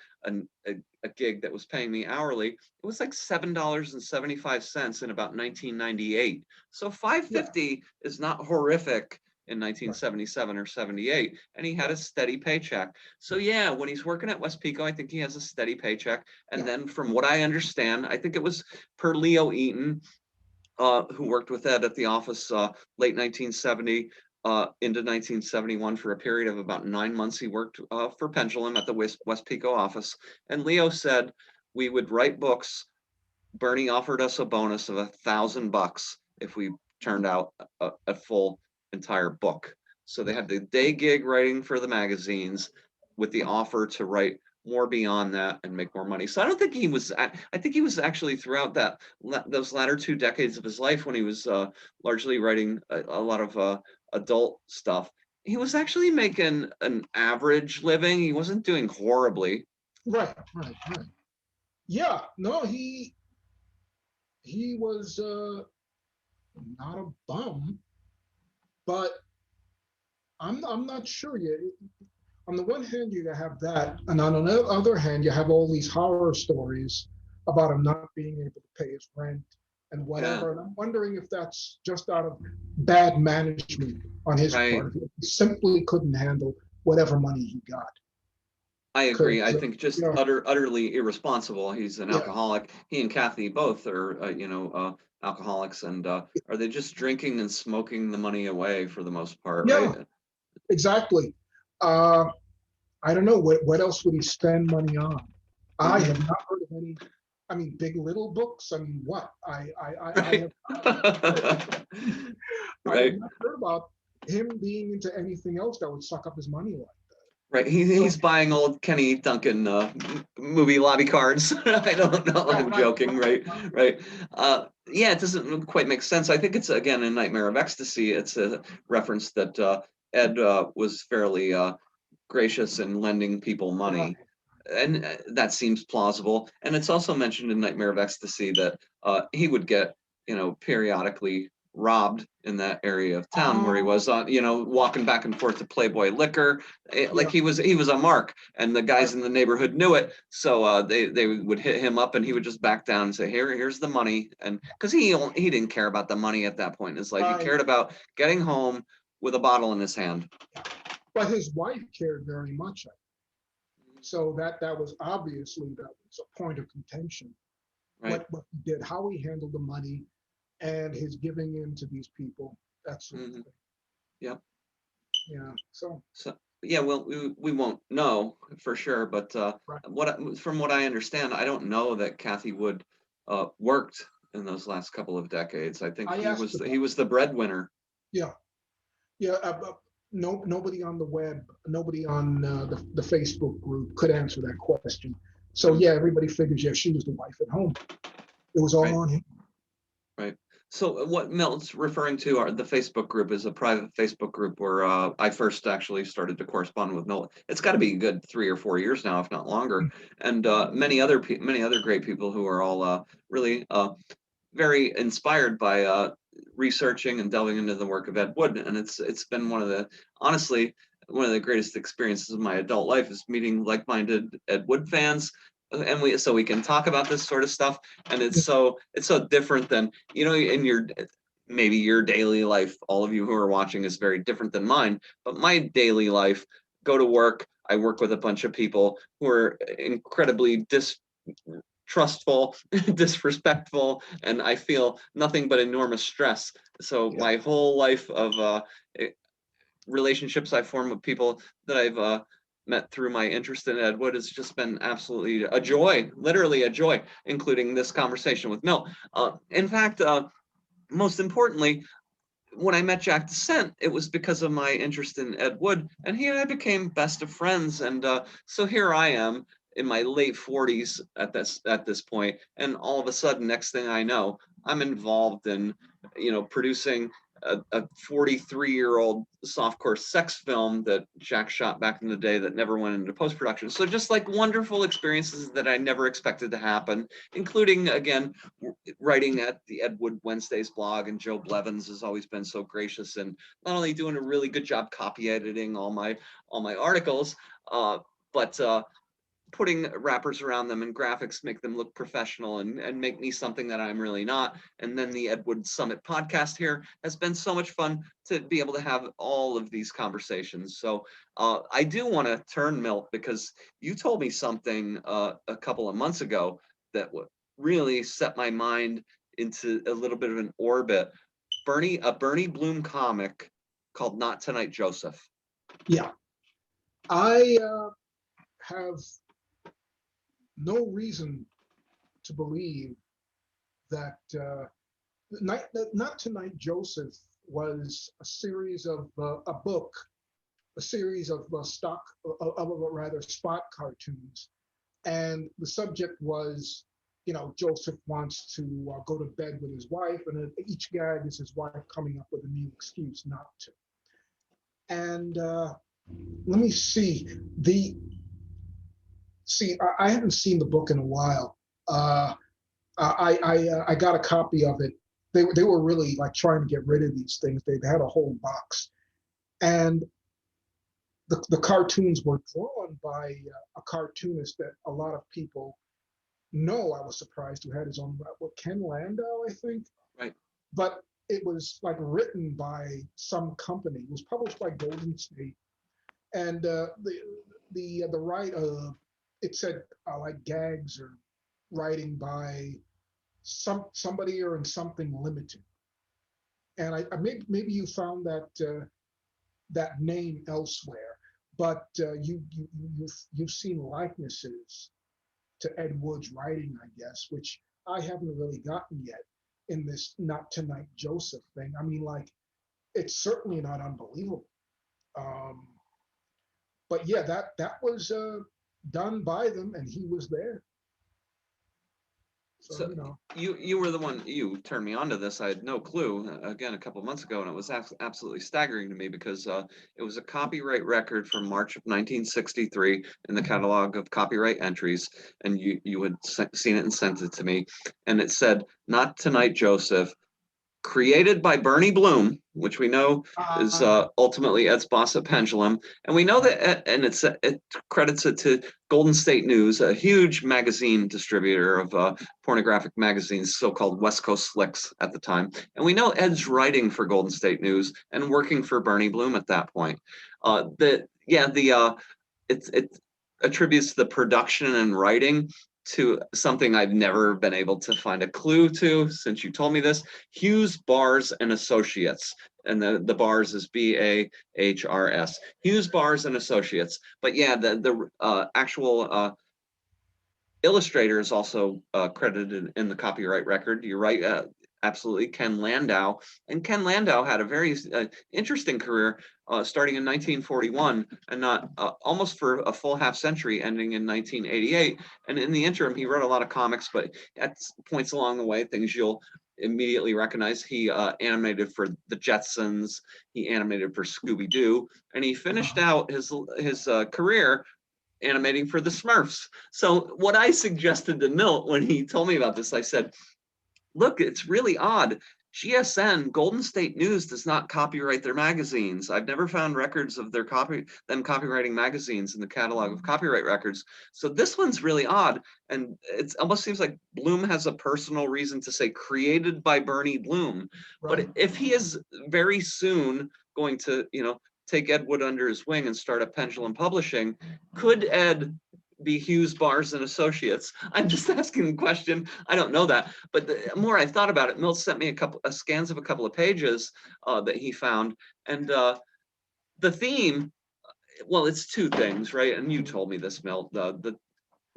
gig that was paying me hourly, it was like $7.75 in about 1998. So Yeah. 550 is not horrific in Right. 1977 or 78, and he had a steady paycheck. So yeah, when he's working at West Pico, I think he has a steady paycheck. And Yeah. then from what I understand, I think it was per Leo Eaton, who worked with Ed at the office late 1970 into 1971 for a period of about 9 months. He worked for Pendulum at the West Pico office. And Leo said we would write books. Bernie offered us a bonus of $1,000 if we turned out a full entire book. So they Yeah. had the day gig writing for the magazines with the offer to write more beyond that and make more money. So I don't think he was, I think he was actually throughout those latter 2 decades of his life, when he was largely writing a lot of adult stuff, he was actually making an average living. He wasn't doing horribly. Right. Right. Right. Yeah. No, he was not a bum, but I'm not sure yet. On the one hand, you have that, and on the other hand, you have all these horror stories about him not being able to pay his rent and Yeah, whatever. And I'm wondering if that's just out of bad management on his right. part. He simply couldn't handle whatever money he got. I agree. I Because, think just yeah, utterly irresponsible. He's an yeah, alcoholic. He and Kathy both are, alcoholics, and are they just drinking and smoking the money away for the most part, yeah, right? exactly. Uh, I don't know what else would he spend money on. I Hmm. have not heard of any. I mean, Big Little books. I mean, what? I Right. have I have Right. not heard about him being into anything else that would suck up his money like that. Right. So He's buying old Kenny Duncan movie lobby cards. I don't know. yeah, I'm right, joking. right, Right. right. Right. Yeah, it doesn't quite make sense. I think it's again in Nightmare of Ecstasy. It's a reference that Ed was fairly gracious in lending people Right. money, and that seems plausible. And it's also mentioned in Nightmare of Ecstasy that he would get, periodically robbed in that area of town where he was Oh, on, walking back and forth to Playboy Liquor. Like yeah, he was a mark, and the right. guys in the neighborhood knew it. So they would hit him up, and he would just back down and say, here's the money. And because he didn't care about the money at that point in his life, he Right. cared about getting home with a bottle in his hand. But his wife cared very much. So that was obviously that was a point of contention. Right. What he did, how he handled the money, and his giving in to these people, that sort of Hmm. thing. Yeah. Yeah. So So yeah, well, we won't know for sure, but right. from what I understand, I don't know that Kathy Wood worked in those last couple of decades. I think I he asked was about he was the breadwinner. yeah, yeah. No, nobody on the web, nobody on the Facebook group could answer that question. So Mm, yeah, everybody figures yeah, she was the wife at home. It was all right, on him. right. So what Milt's referring to are the Facebook group is a private Facebook group where I first actually started to correspond with Milt. It's got to be a good 3 or 4 years now, if not longer, and many other great people who are all really very inspired by researching and delving into the work of Ed Wood, and it's been honestly one of the greatest experiences of my adult life is meeting like-minded Ed Wood fans, and we can talk about this sort of stuff, and it's so different than in your maybe your daily life, all of you who are watching, is very different than mine, but my daily life, go to work, I work with a bunch of people who are incredibly distrustful, disrespectful, and I feel nothing but enormous stress. So my whole life of relationships I form with people that I've met through my interest in Ed Wood has just been absolutely a joy, literally a joy, including this conversation with Milt. In fact, most importantly, when I met Jack Descent, it was because of my interest in Ed Wood, and he and I became best of friends. And so here I am in my late 40s at this point, and all of a sudden, next thing I know, I'm involved in, producing a 43-year-old softcore sex film that Jack shot back in the day that never went into post-production. So just like wonderful experiences that I never expected to happen, including, again, writing at the Ed Wood Wednesdays blog, and Joe Blevins has always been so gracious and not only doing a really good job copy editing all my articles, but putting wrappers around them and graphics, make them look professional and make me something that I'm really not. And then the Ed Wood Summit podcast here has been so much fun to be able to have all of these conversations. So I do want to turn, Milt, because you told me something a couple of months ago that really set my mind into a little bit of an orbit. A Bernie Bloom comic called Not Tonight, Joseph. Yeah, I have no reason to believe that Not Tonight, Joseph was a series of a series of spot cartoons, and the subject was, Joseph wants to go to bed with his wife, and each gag is his wife coming up with a new excuse not to. And let me see. I haven't seen the book in a while. I got a copy of it. They were really like trying to get rid of these things. They had a whole box, and the cartoons were drawn by a cartoonist that a lot of people know. I was surprised, who had his own, Ken Landau, I think. Right. But it was like written by some company. It was published by Golden State, and the writer, it said like gags or writing by somebody or in something limited. And I maybe you found that name elsewhere, but you've seen likenesses to Ed Wood's writing, I guess, which I haven't really gotten yet in this Not Tonight, Joseph thing. I mean, like, it's certainly not unbelievable. But yeah, that was done by them, and he was there. So you were the one, you turned me on to this. I had no clue, again, a couple months ago, and it was absolutely staggering to me because it was a copyright record from March of 1963 in the catalog of copyright entries, and you had seen it and sent it to me, and it said, Not Tonight, Joseph, created by Bernie Bloom, which we know is ultimately Ed's boss at Pendulum. And we know that, and it credits it to Golden State News, a huge magazine distributor of pornographic magazines, so-called West Coast Slicks at the time. And we know Ed's writing for Golden State News and working for Bernie Bloom at that point. It attributes the production and writing to something I've never been able to find a clue to since you told me this. Hughes, Bars and Associates, and the Bars is BAHRS. Hughes, Bars and Associates. But yeah, the actual illustrator is also credited in the copyright record. You're right, absolutely, Ken Landau. And Ken Landau had a very interesting career starting in 1941 and not almost for a full half century, ending in 1988. And in the interim, he wrote a lot of comics, but at points along the way, things you'll immediately recognize. He animated for the Jetsons, he animated for Scooby-Doo, and he finished out his career animating for the Smurfs. So what I suggested to Milt when he told me about this, I said, look, it's really odd. GSN, Golden State News, does not copyright their magazines. I've never found records of them copywriting magazines in the catalog of copyright records. So this one's really odd. And it almost seems like Bloom has a personal reason to say created by Bernie Bloom. Right. But if he is very soon going to, take Ed Wood under his wing and start up Pendulum Publishing, could Ed be Hughes, Bars, and Associates? I'm just asking the question. I don't know that. But the more I thought about it, Milt sent me a scans of a couple of pages that he found. And the theme, well, it's two things, right? And you told me this, Milt, the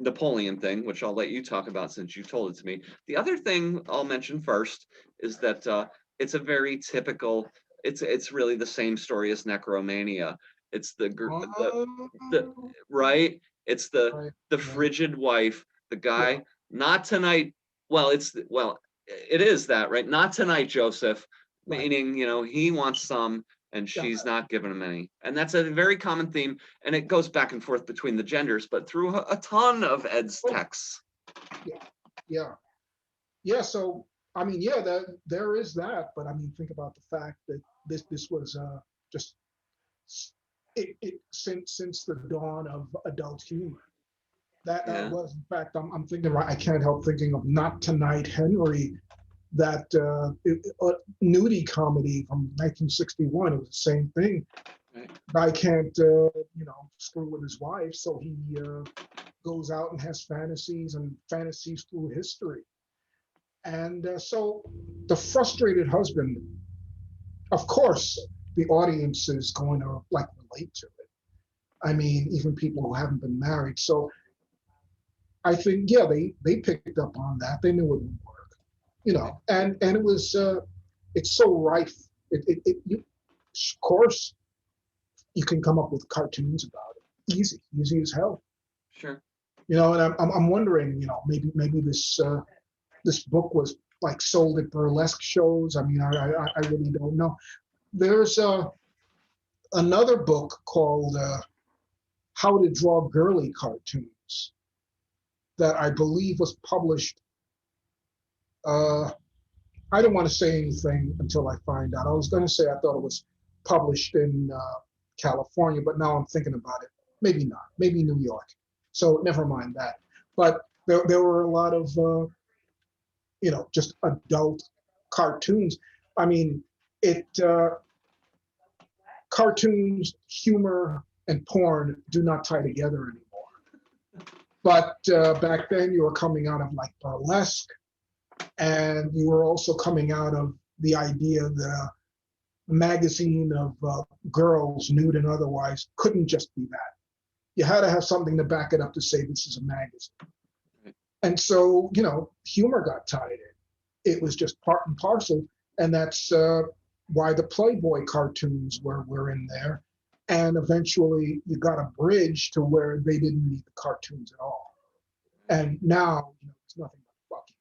Napoleon thing, which I'll let you talk about since you told it to me. The other thing I'll mention first is that it's a very typical, it's really the same story as Necromania. It's the right? It's the frigid wife, the guy, not tonight. Well, it is that, right? Not tonight, Joseph, meaning, he wants some and she's not giving him any. And that's a very common theme. And it goes back and forth between the genders, but through a ton of Ed's texts. Yeah. So, I mean, there is that, but I mean, think about the fact that this was just since the dawn of adult humor. That was, in fact, I'm thinking, right, I can't help thinking of Not Tonight, Henry, that nudie comedy from 1961. It was the same thing. Right. Guy can't, screw with his wife, so he goes out and has fantasies through history. And so the frustrated husband, of course, the audience is going to relate to it. I mean, even people who haven't been married. So I think, they picked up on that. They knew it would work, and it was, it's so rife. Of course, you can come up with cartoons about it. Easy as hell. Sure. And I'm wondering, maybe this book was sold at burlesque shows. I mean, I really don't know. There's another book called How to Draw Girly Cartoons that I believe was published. I don't want to say anything until I find out. I was going to say I thought it was published in California, but now I'm thinking about it. Maybe not. Maybe New York. So never mind that. But there were a lot of, just adult cartoons. I mean, cartoons, humor, and porn do not tie together anymore. But back then, you were coming out of burlesque, and you were also coming out of the idea that a magazine of girls, nude and otherwise, couldn't just be that. You had to have something to back it up to say this is a magazine. And so, humor got tied in. It was just part and parcel, and that's why the Playboy cartoons were in there. And eventually you got a bridge to where they didn't need the cartoons at all. And now, it's nothing but fucking.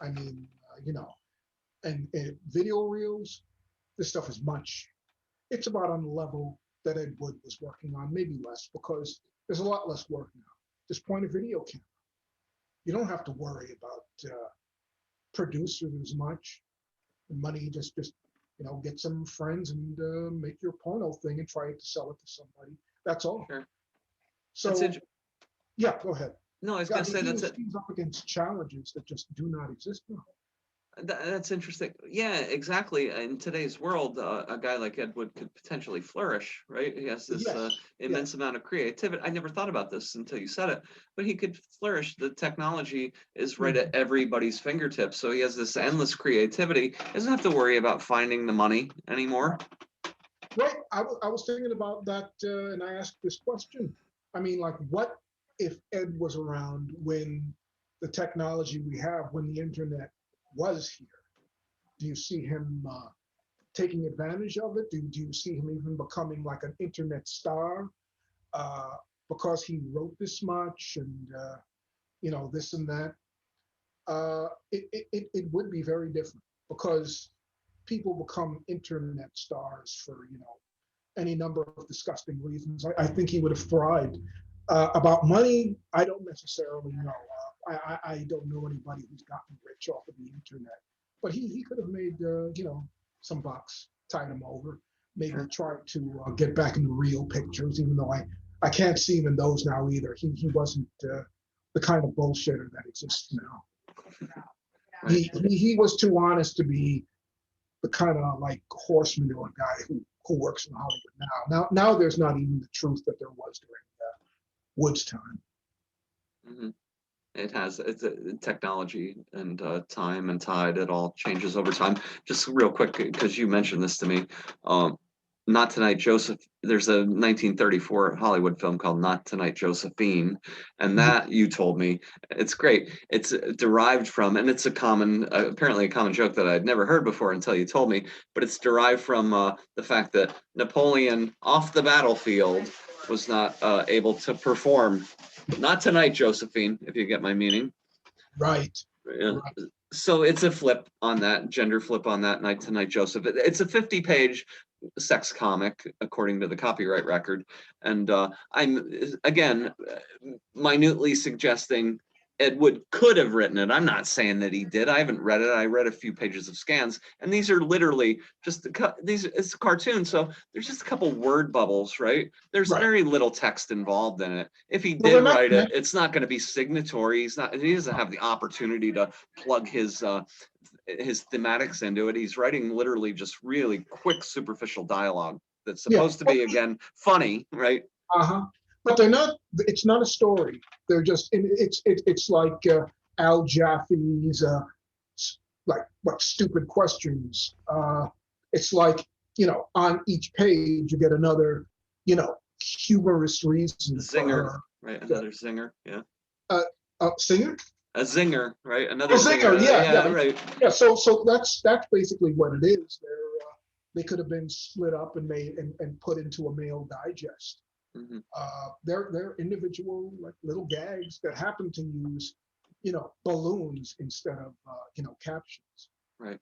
I mean, and video reels, this stuff is it's about on the level that Ed Wood was working on, maybe less, because there's a lot less work now. Just point a video camera. You don't have to worry about producers as much. The money, just get some friends and make your porno thing and try to sell it to somebody. That's all. Sure. So, yeah, go ahead. No, I was going to say that's it. He's up against challenges that just do not exist now. That's interesting. Yeah, exactly. In today's world, a guy like Ed Wood could potentially flourish, right? He has this immense amount of creativity. I never thought about this until you said it, but he could flourish. The technology is right at everybody's fingertips. So he has this endless creativity. He doesn't have to worry about finding the money anymore. Right. I was thinking about that, and I asked this question. I mean, what if Ed was around when the technology we have, when the internet was here? Do you see him taking advantage of it? Do you see him even becoming an internet star because he wrote this much and this and that? It would be very different, because people become internet stars for any number of disgusting reasons. I think he would have thrived. About money, I don't necessarily know. I don't know anybody who's gotten rich off of the internet. but he could have made some bucks, tied him over, maybe Sure. tried to get back into real pictures, even though I can't see him in those now either. He wasn't the kind of bullshitter that exists now. Right. He was too honest to be the kind of like horse manure guy who works in Hollywood now. Now there's not even the truth that there was during Wood's time. Mm-hmm. It's technology and time and tide. It all changes over time. Just real quick, because you mentioned this to me. Not Tonight, Joseph. There's a 1934 Hollywood film called Not Tonight, Josephine, and that you told me it's great. It's derived from, and it's a common, apparently a common joke that I'd never heard before until you told me. But it's derived from the fact that Napoleon off the battlefield was not able to perform. Not Tonight, Josephine, if you get my meaning. Right. Yeah. So it's a flip on that, gender flip on that, Night Tonight, Joseph. It's a 50-page sex comic, according to the copyright record. And I'm, again, minutely suggesting Ed Wood could have written it. I'm not saying that he did. I haven't read it. I read a few pages of scans, and these are literally just it's a cartoon, so there's just a couple word bubbles, right? There's very little text involved in it. If he did write it, it's not going to be signatory. He doesn't have the opportunity to plug his thematics into it. He's writing literally just really quick, superficial dialogue that's supposed to be, again, funny, right? But they're not. It's not a story. They're just. It's like Al Jaffe's like stupid questions. It's like on each page you get another humorous reason. Zinger, right? Another zinger, yeah. Singer. A zinger, right? Another zinger, yeah, right. Yeah, so that's basically what it is. They could have been split up and made and put into a male digest. Mm-hmm. They're individual like little gags that happen to use, balloons instead of captions. Right.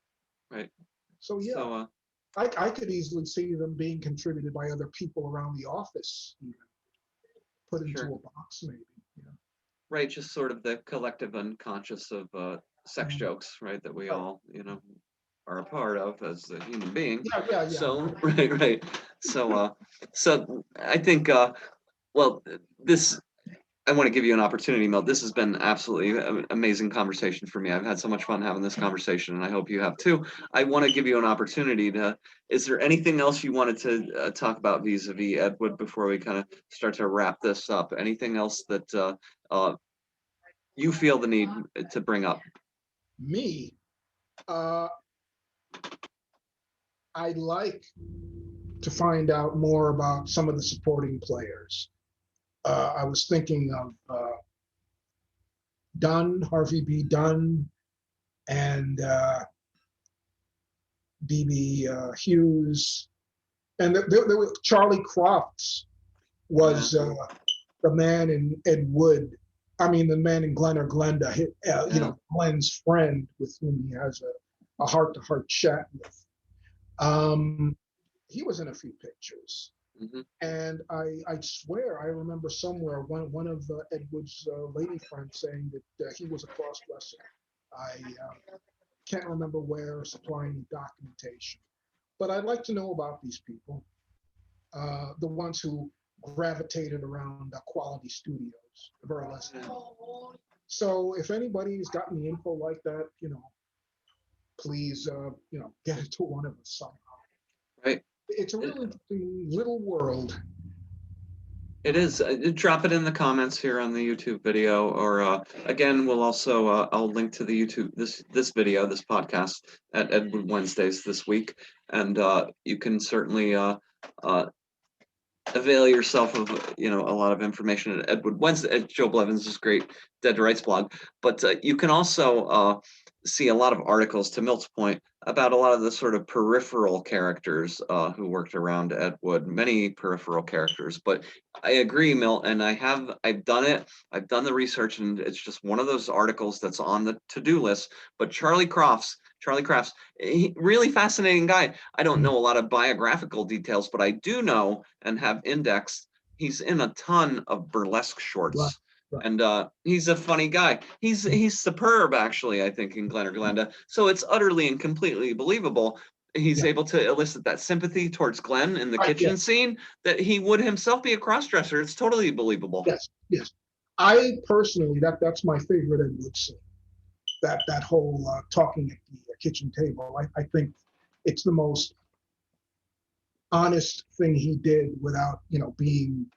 So yeah, so, I could easily see them being contributed by other people around the office, put into a box maybe. Right, just sort of the collective unconscious of sex jokes, right? That we all, are a part of as a human being. Yeah. So right. So I think this. I want to give you an opportunity, Milt. This has been absolutely an amazing conversation for me. I've had so much fun having this conversation, and I hope you have too. I want to give you an opportunity to. Is there anything else you wanted to talk about vis-a-vis Ed Wood before we kind of start to wrap this up? Anything else that you feel the need to bring up? Me, I'd like to find out more about some of the supporting players. I was thinking of Harvey B. Dunn, and Bibi Hughes, and there was Charlie Crofts was the man in Ed Wood. I mean, the man in Glen or Glenda, Glen's friend with whom he has a heart-to-heart chat with. He was in a few pictures. Mm-hmm. And I swear I remember somewhere one of Ed Wood's lady friends saying that he was a cross-dresser. I can't remember where, supplying documentation. But I'd like to know about these people, the ones who gravitated around quality studios, Burlesque. So if anybody's got any info like that, please, get it to one of us somehow. Right. It's a really interesting little world. It is. Drop it in the comments here on the YouTube video, or again, we'll also I'll link to the YouTube this video, this podcast at Ed Wood Wednesdays this week, and you can certainly avail yourself of a lot of information at Ed Wood Wednesday at Joe Blevins' great Dead to Rights blog. But you can also see a lot of articles, to Milt's point, about a lot of the sort of peripheral characters who worked around Ed Wood, many peripheral characters. But I agree, Milt, and I've done it. I've done the research, and it's just one of those articles that's on the to-do list. But Charlie Crofts, really fascinating guy. I don't know a lot of biographical details, but I do know and have indexed. He's in a ton of burlesque shorts. right. And he's a funny guy. He's superb, actually, I think, in Glen or Glenda. So it's utterly and completely believable. He's Yeah. able to elicit that sympathy towards Glen in the Right, kitchen yeah. scene that he would himself be a cross-dresser. It's totally believable. Yes, yes. I personally, that's my favorite Ed Wood scene. That whole talking at the kitchen table. I think it's the most honest thing he did without, being,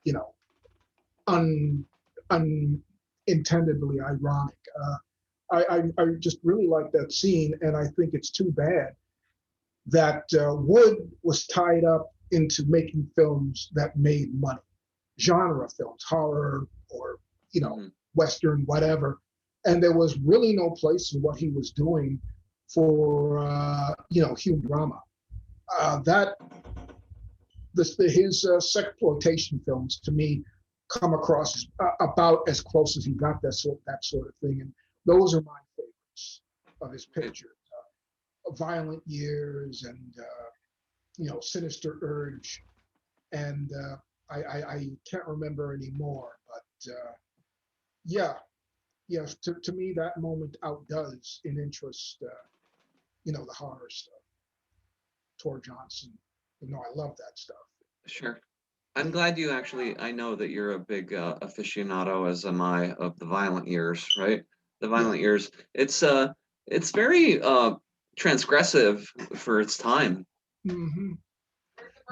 un unintendedly ironic. I just really like that scene, and I think it's too bad that Wood was tied up into making films that made money, genre films, horror or Western, whatever, and there was really no place in what he was doing for human drama. That his sexploitation films to me come across about as close as he got that sort of thing, and those are my favorites of his pictures. Violent Years and Sinister Urge, and I can't remember anymore, but yeah, to me that moment outdoes in interest, the horror stuff. Tor Johnson, I love that stuff. Sure. I'm glad you actually, I know that you're a big aficionado, as am I, of the Violent Years, right? The Violent Years. It's very transgressive for its time. Mm-hmm.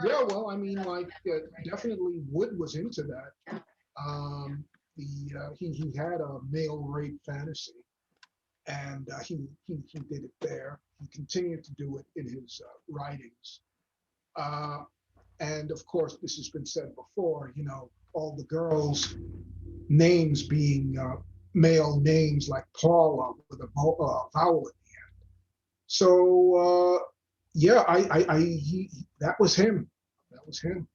Yeah, well, I mean, like definitely Wood was into that. He had a male rape fantasy, and he did it there. He continued to do it in his writings. And of course, this has been said before, all the girls' names being male names like Paula with a vowel at the end. So, yeah, that was him. That was him.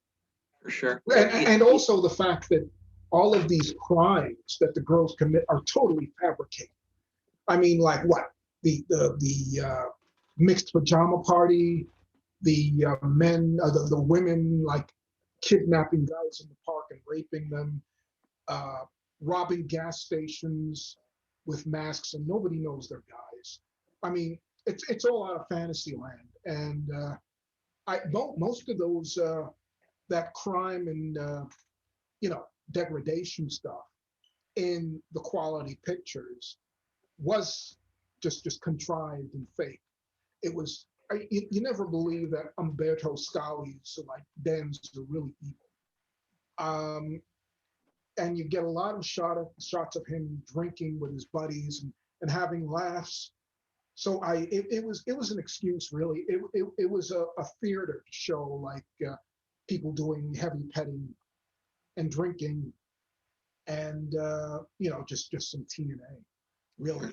For sure. And also the fact that all of these crimes that the girls commit are totally fabricated. I mean, like what? The mixed pajama party, the the women like kidnapping guys in the park and raping them, robbing gas stations with masks, and nobody knows they're guys. I mean, it's all out of fantasy land, and most of those that crime and degradation stuff in the quality pictures was just contrived and fake. It was you never believe that Umberto Scali's like dens are really evil. And you get a lot of shots of him drinking with his buddies and having laughs. So it was an excuse really. It was a theater to show like people doing heavy petting and drinking and just some TNA. Really,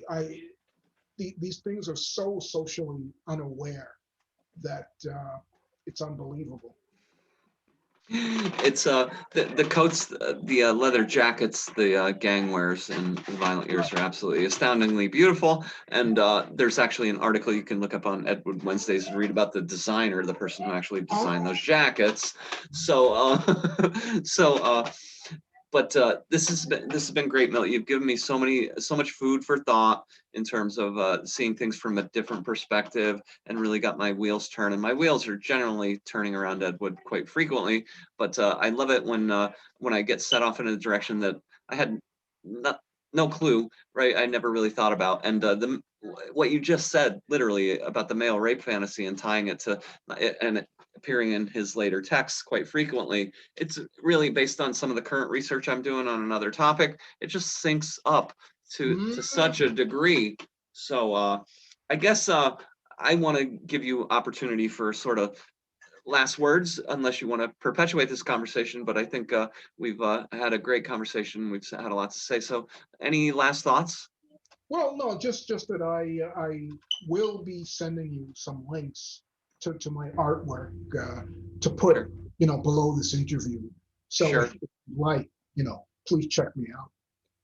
these things are so socially unaware that it's unbelievable. It's the coats, the leather jackets the gang wears in Violent Years are absolutely astoundingly beautiful. And there's actually an article you can look up on Ed Wood Wednesdays and read about the designer, the person who actually designed those jackets. So but this has been great, Milt. You've given me so much food for thought in terms of seeing things from a different perspective, and really got my wheels turning. My wheels are generally turning around Ed Wood quite frequently, but I love it when I get set off in a direction that I had no clue, right? I never really thought about. And what you just said, literally, about the male rape fantasy and tying it to and appearing in his later texts quite frequently, it's really based on some of the current research I'm doing on another topic. It just syncs up to such a degree. So I guess I want to give you opportunity for sort of last words, unless you want to perpetuate this conversation. But I think we've had a great conversation. We've had a lot to say. So any last thoughts? Well, no, just that I will be sending you some links to my artwork to put below this interview. So Sure. if you like, please check me out.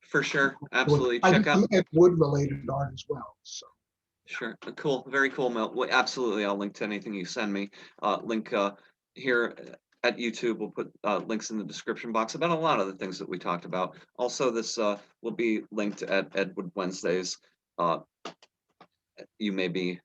For sure, absolutely. I Check do out Ed Wood related art as well. So. Sure, cool, very cool, Milt. Well, absolutely, I'll link to anything you send me. Link here at YouTube. We'll put links in the description box about a lot of the things that we talked about. Also, this will be linked at Ed Wood Wednesdays. You maybe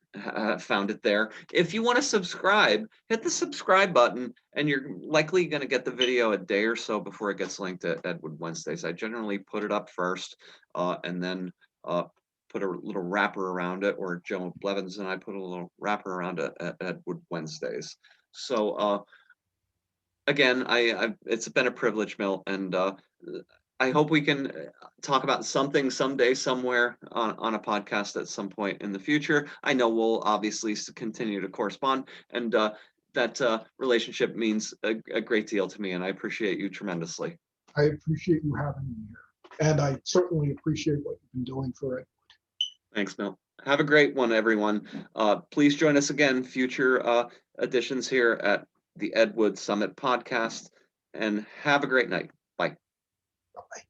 found it there. If you want to subscribe, hit the subscribe button, and you're likely going to get the video a day or so before it gets linked at Ed Wood Wednesdays. I generally put it up first, and then put a little wrapper around it, or Joe Blevins and I put a little wrapper around it at Ed Wood Wednesdays. So again, it's been a privilege, Milt, and I hope we can talk about something someday, somewhere on a podcast at some point in the future. I know we'll obviously continue to correspond, and that relationship means a great deal to me, and I appreciate you tremendously. I appreciate you having me here, and I certainly appreciate what you've been doing for it. Thanks, Milt. Have a great one, everyone. Please join us again, future editions here at the Ed Wood Summit podcast, and have a great night. Bye. Bye.